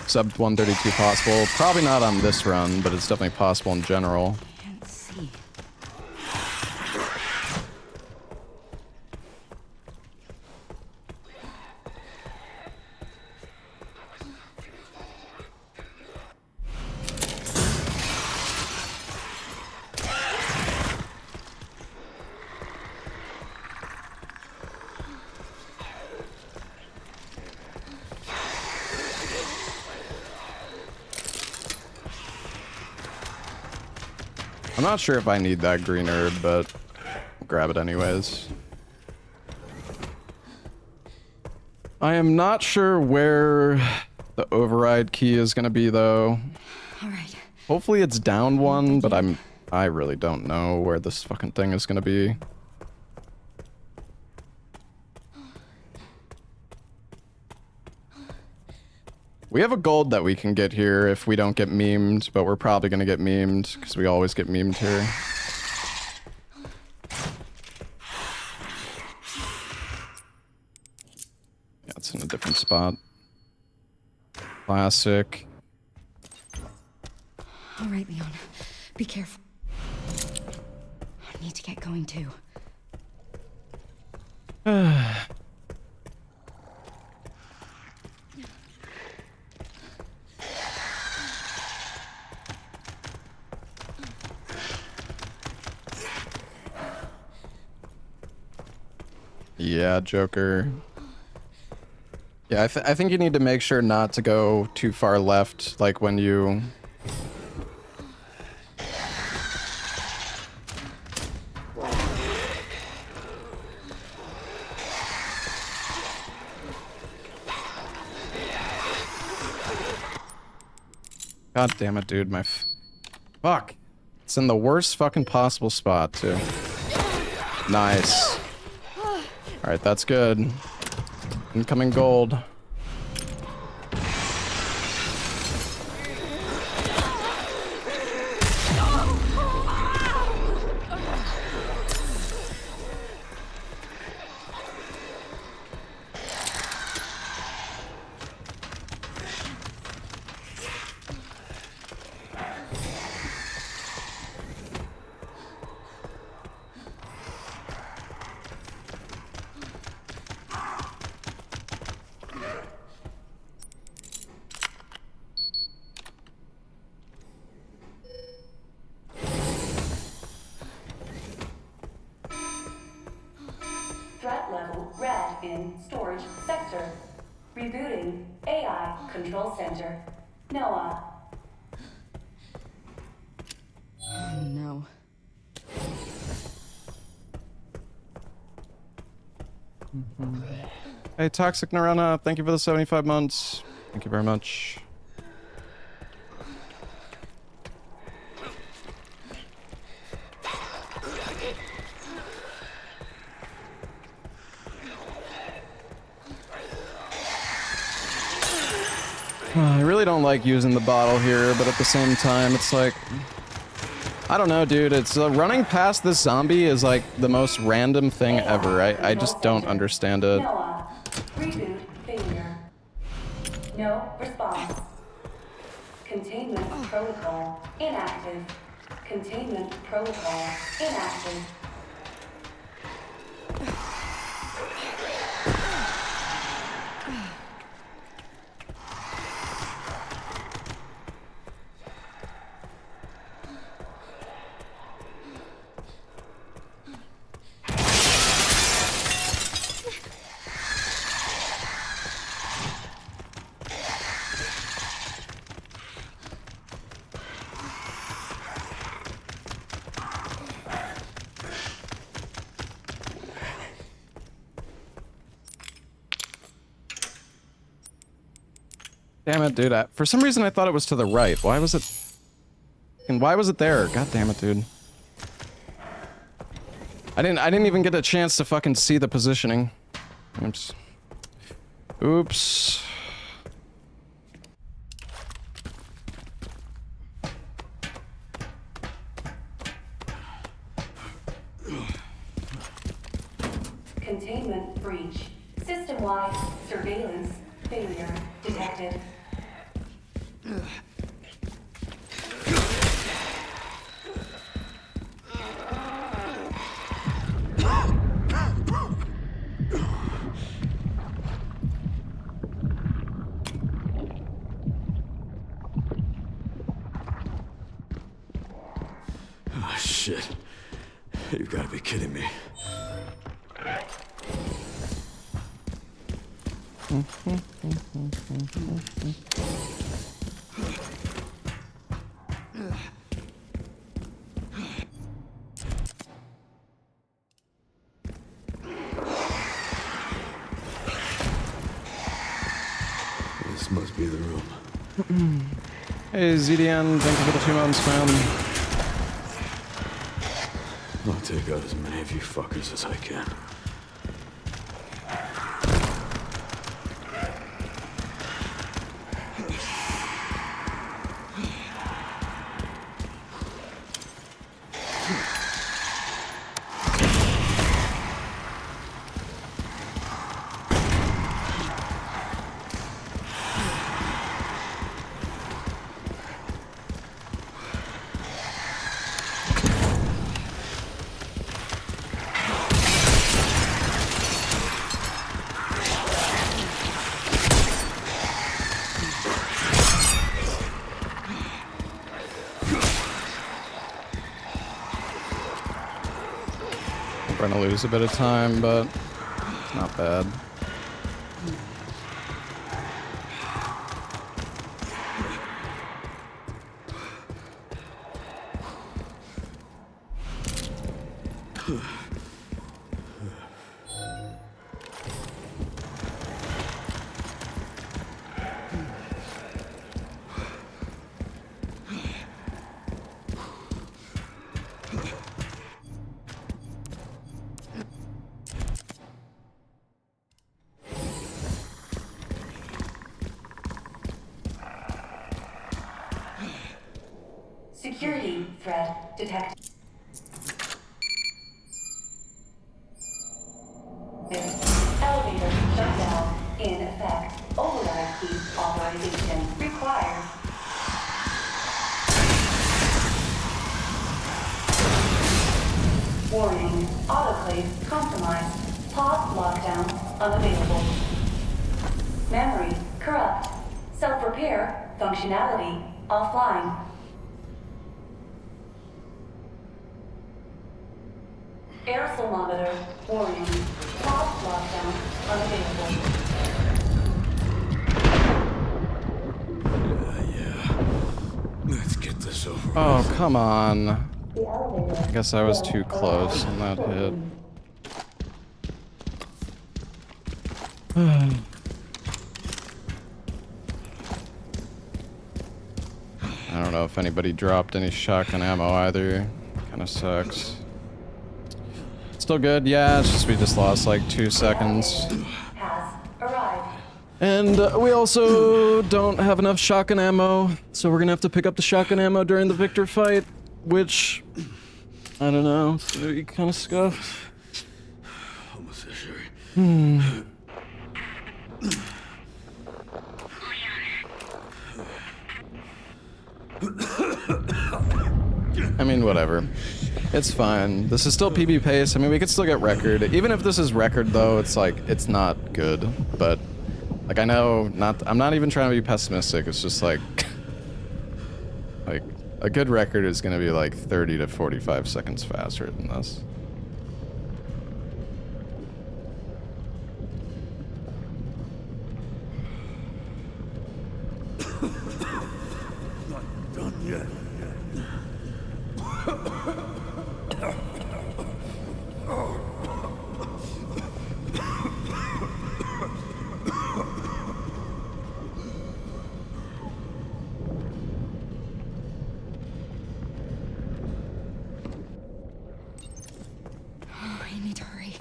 Sub 132 possible. Probably not on this run, but it's definitely possible in general. Can't see. I'm not sure if I need that green herb, but I'll grab it anyways. I am not sure where the override key is gonna be though. All right. Hopefully it's down one, but I really don't know where this fucking thing is gonna be. We have a gold that we can get here if we don't get memed, but we're probably gonna get memed because we always get memed here. Yeah, it's in a different spot. Classic. All right, Leon. Be careful. I need to get going too. Yeah, Joker. Yeah, I think you need to make sure not to go too far left, like when you... God damn it, dude, Fuck. It's in the worst fucking possible spot, too. Nice. Alright, that's good. Incoming gold. Threat level red in storage sector. Rebooting AI control center. Noah. Oh, no. Hey, Toxic Narana, thank you for the 75 months. Thank you very much. I really don't like using the bottle here, but at the same time, it's like... I don't know, dude. It's running past this zombie is like the most random thing ever. I just don't understand it. Noah. Reboot failure. No response. Containment protocol inactive. Containment protocol inactive. Damn it, dude. For some reason, I thought it was to the right. Why was it... And why was it there? God damn it, dude. I didn't even get a chance to fucking see the positioning. Oops. Oops. Containment breach. System-wide surveillance failure detected. Oh, shit. You've got to be kidding me. This must be the room. Hey, ZDN, thank you for the 2 months, man. I'll take out as many of you fuckers as I can. Trying to lose a bit of time, but not bad. Security threat detected. Elevator shutdown in effect. Override key authorization required. Warning, autoclave compromised. Pod lockdown unavailable. Memory corrupt. Self-repair functionality offline. Air thermometer warning. Pod Let's get this over. Oh, come on. I guess I was too close on that hit. I don't know if anybody dropped any shotgun ammo either. Kinda sucks. Still good, yeah, it's just we just lost like 2 seconds. Has arrived. And we also don't have enough shotgun ammo, so we're gonna have to pick up the shotgun ammo during the Victor fight, which, I don't know, it's gonna be kinda scuffed. Almost there, Sherry. I mean, whatever. It's fine. This is still PB pace. I mean, we could still get record. Even if this is record, though, it's like, it's not good. But, like, I know, I'm not even trying to be pessimistic. It's just like, like, a good record is gonna be like 30 to 45 seconds faster than this. Not done yet. Oh, I need to hurry.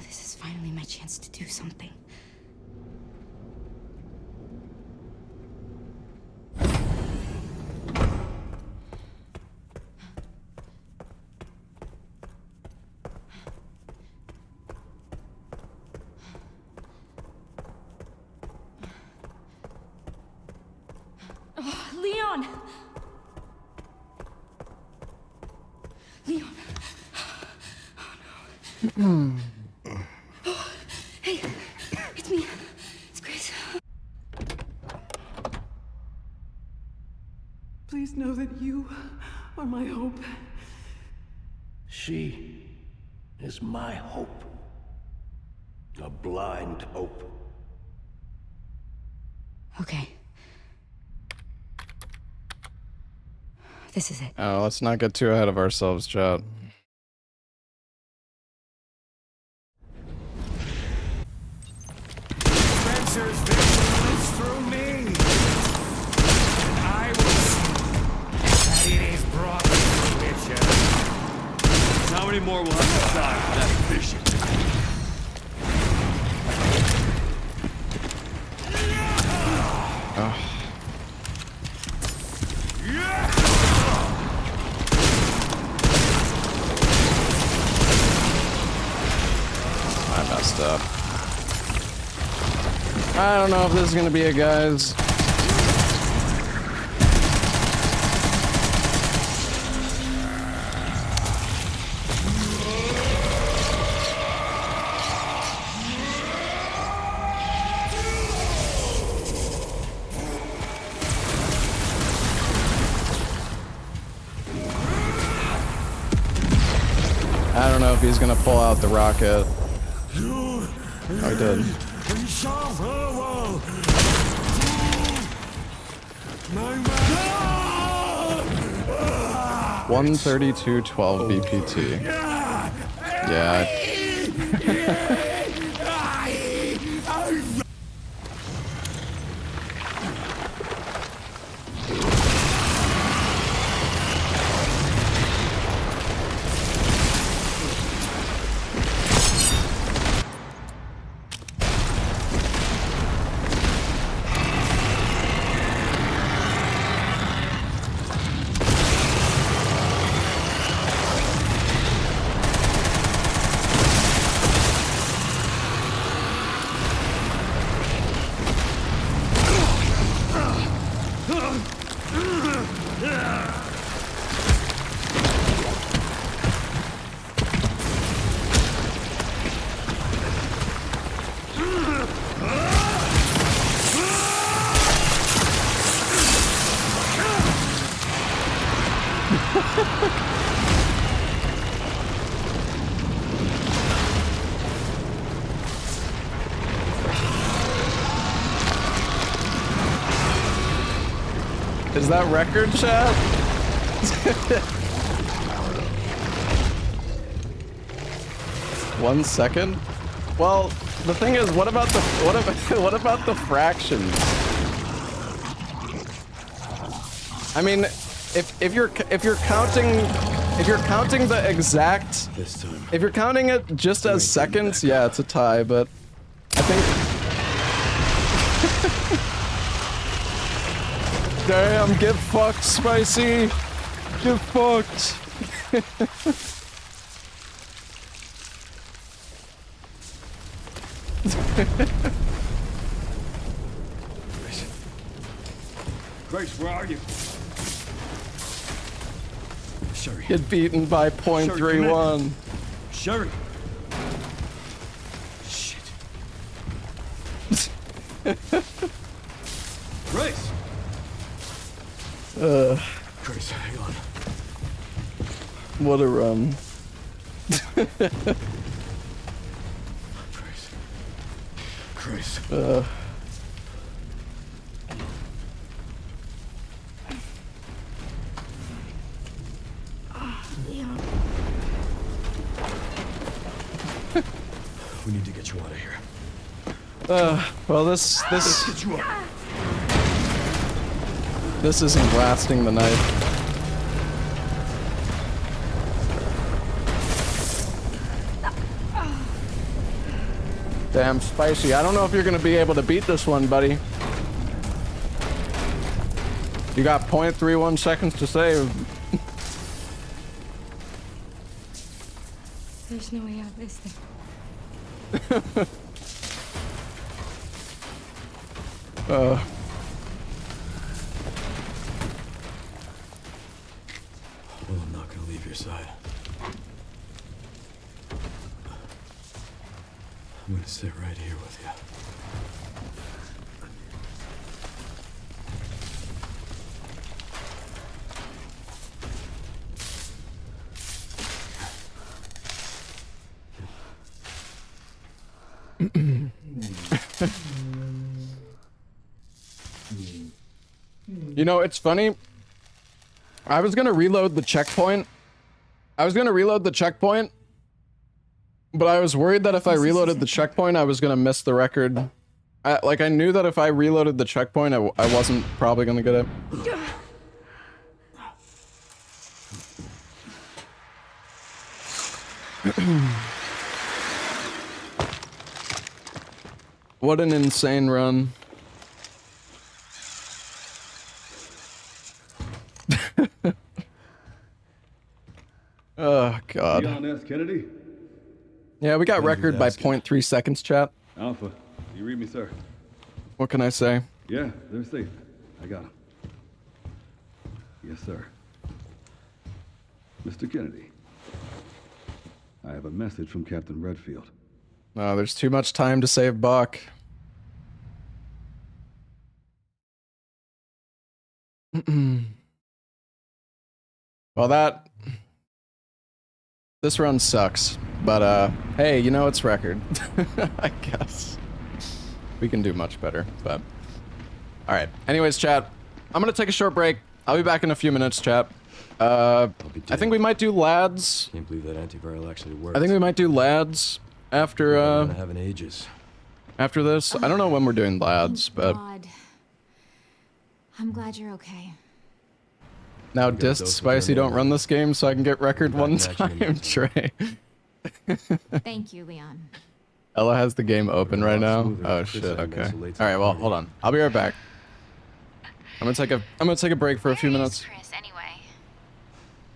This is finally my chance to do something. Oh, Leon! Leon! Oh no. Hey, it's me. It's Grace. Please know that you are my hope. She is my hope. A blind hope. Okay. This is it. Oh, let's not get too ahead of ourselves, chat. Spencer's vision lives through me. And I will see that it is brought to fruition. How many more will have to die for that vision? I messed up. I don't know if this is gonna be it, guys. I don't know if he's gonna pull out the rocket. Oh, he did. 132.12 BPT. Yeah. Is that record, chat? 1 second? Well, the thing is, what about the what about the fractions? I mean, if you're counting the exact, This time. if you're counting it just as seconds, yeah, it's a tie. But I think, damn, get fucked, Spicy, get fucked. Grace, where are you? Sherry. Get beaten by .31. Sherry. Shit. Grace. Grace, hang on. What a run. Grace. Grace. Leon. We need to get you out of here. Well, this Get you out. this isn't lasting the night. Damn, Spicy. I don't know if you're gonna be able to beat this one, buddy. You got .31 seconds to save. There's no way out, is there? Well, I'm not gonna leave your side. I'm gonna sit right here with you. You know, it's funny. I was gonna reload the checkpoint. But I was worried that if I reloaded the checkpoint, I was gonna miss the record. I knew that if I reloaded the checkpoint, I wasn't probably gonna get it. What an insane run. Oh, God. Leon S. Kennedy? Yeah, we got record by 0.3 seconds, chat. Alpha, you read me, sir? What can I say? Yeah, they're safe. I got them. Yes, sir. Mr. Kennedy, I have a message from Captain Redfield. No, there's too much time to save Buck. Well, this run sucks, but hey, you know, it's record. I guess we can do much better, but all right. Anyways, chat, I'm gonna take a short break. I'll be back in a few minutes, chat. I think we might do lads. Can't believe that antiviral actually works. I think we might do lads after I haven't ages. after this. I don't know when we're doing lads, but God. I'm glad you're okay. now You got dissed those Spicy, with your don't name run on this game so I can get record one Back matching time, in Trey. Thank you, Leon. Ella has the game open right now. smoother Oh if Chris shit, hadn't been okay. so late to Alright, the well, party. hold on. I'll be right back. I'm gonna take a break for a few Where is minutes. Chris, anyway?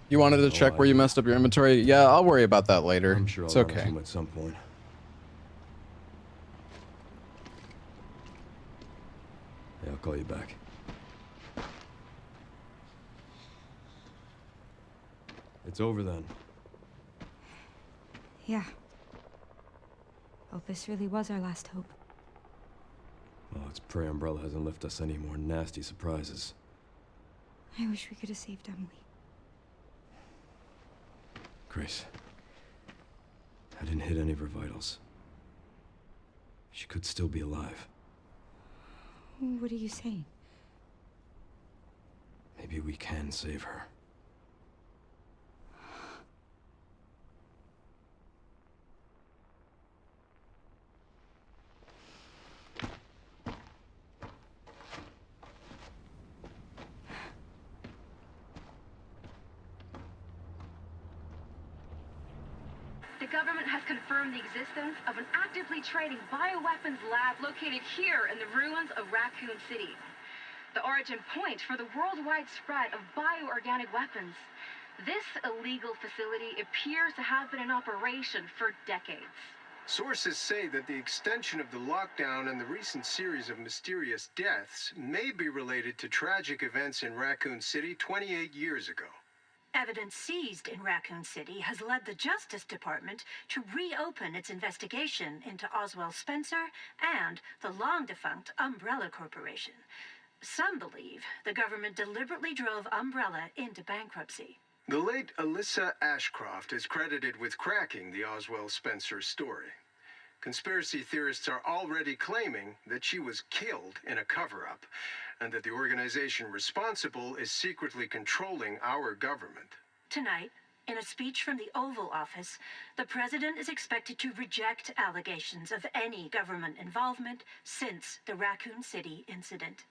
You wanted to check where you messed up your inventory? Yeah, I'll worry about that later. I'm sure I'll It's run into okay. him at some point. Yeah, I'll call you back. It's over then. Yeah. Hope this really was our last hope. Oh, it's pray Umbrella hasn't left us any more nasty surprises. I wish we could have saved Emily. Grace. I didn't hit any of her vitals. She could still be alive. What are you saying? Maybe we can save her. The government has confirmed the existence of an actively trading bioweapons lab located here in the ruins of Raccoon City. The origin point for the worldwide spread of bioorganic weapons. This illegal facility appears to have been in operation for decades. Sources say that the extension of the lockdown and the recent series of mysterious deaths may be related to tragic events in Raccoon City 28 years ago. Evidence seized in Raccoon City has led the Justice Department to reopen its investigation into Oswald Spencer and the long-defunct Umbrella Corporation. Some believe the government deliberately drove Umbrella into bankruptcy. The late Alyssa Ashcroft is credited with cracking the Oswald Spencer story. Conspiracy theorists are already claiming that she was killed in a cover-up, and that the organization responsible is secretly controlling our government. Tonight, in a speech from the Oval Office, the president is expected to reject allegations of any government involvement since the Raccoon City incident.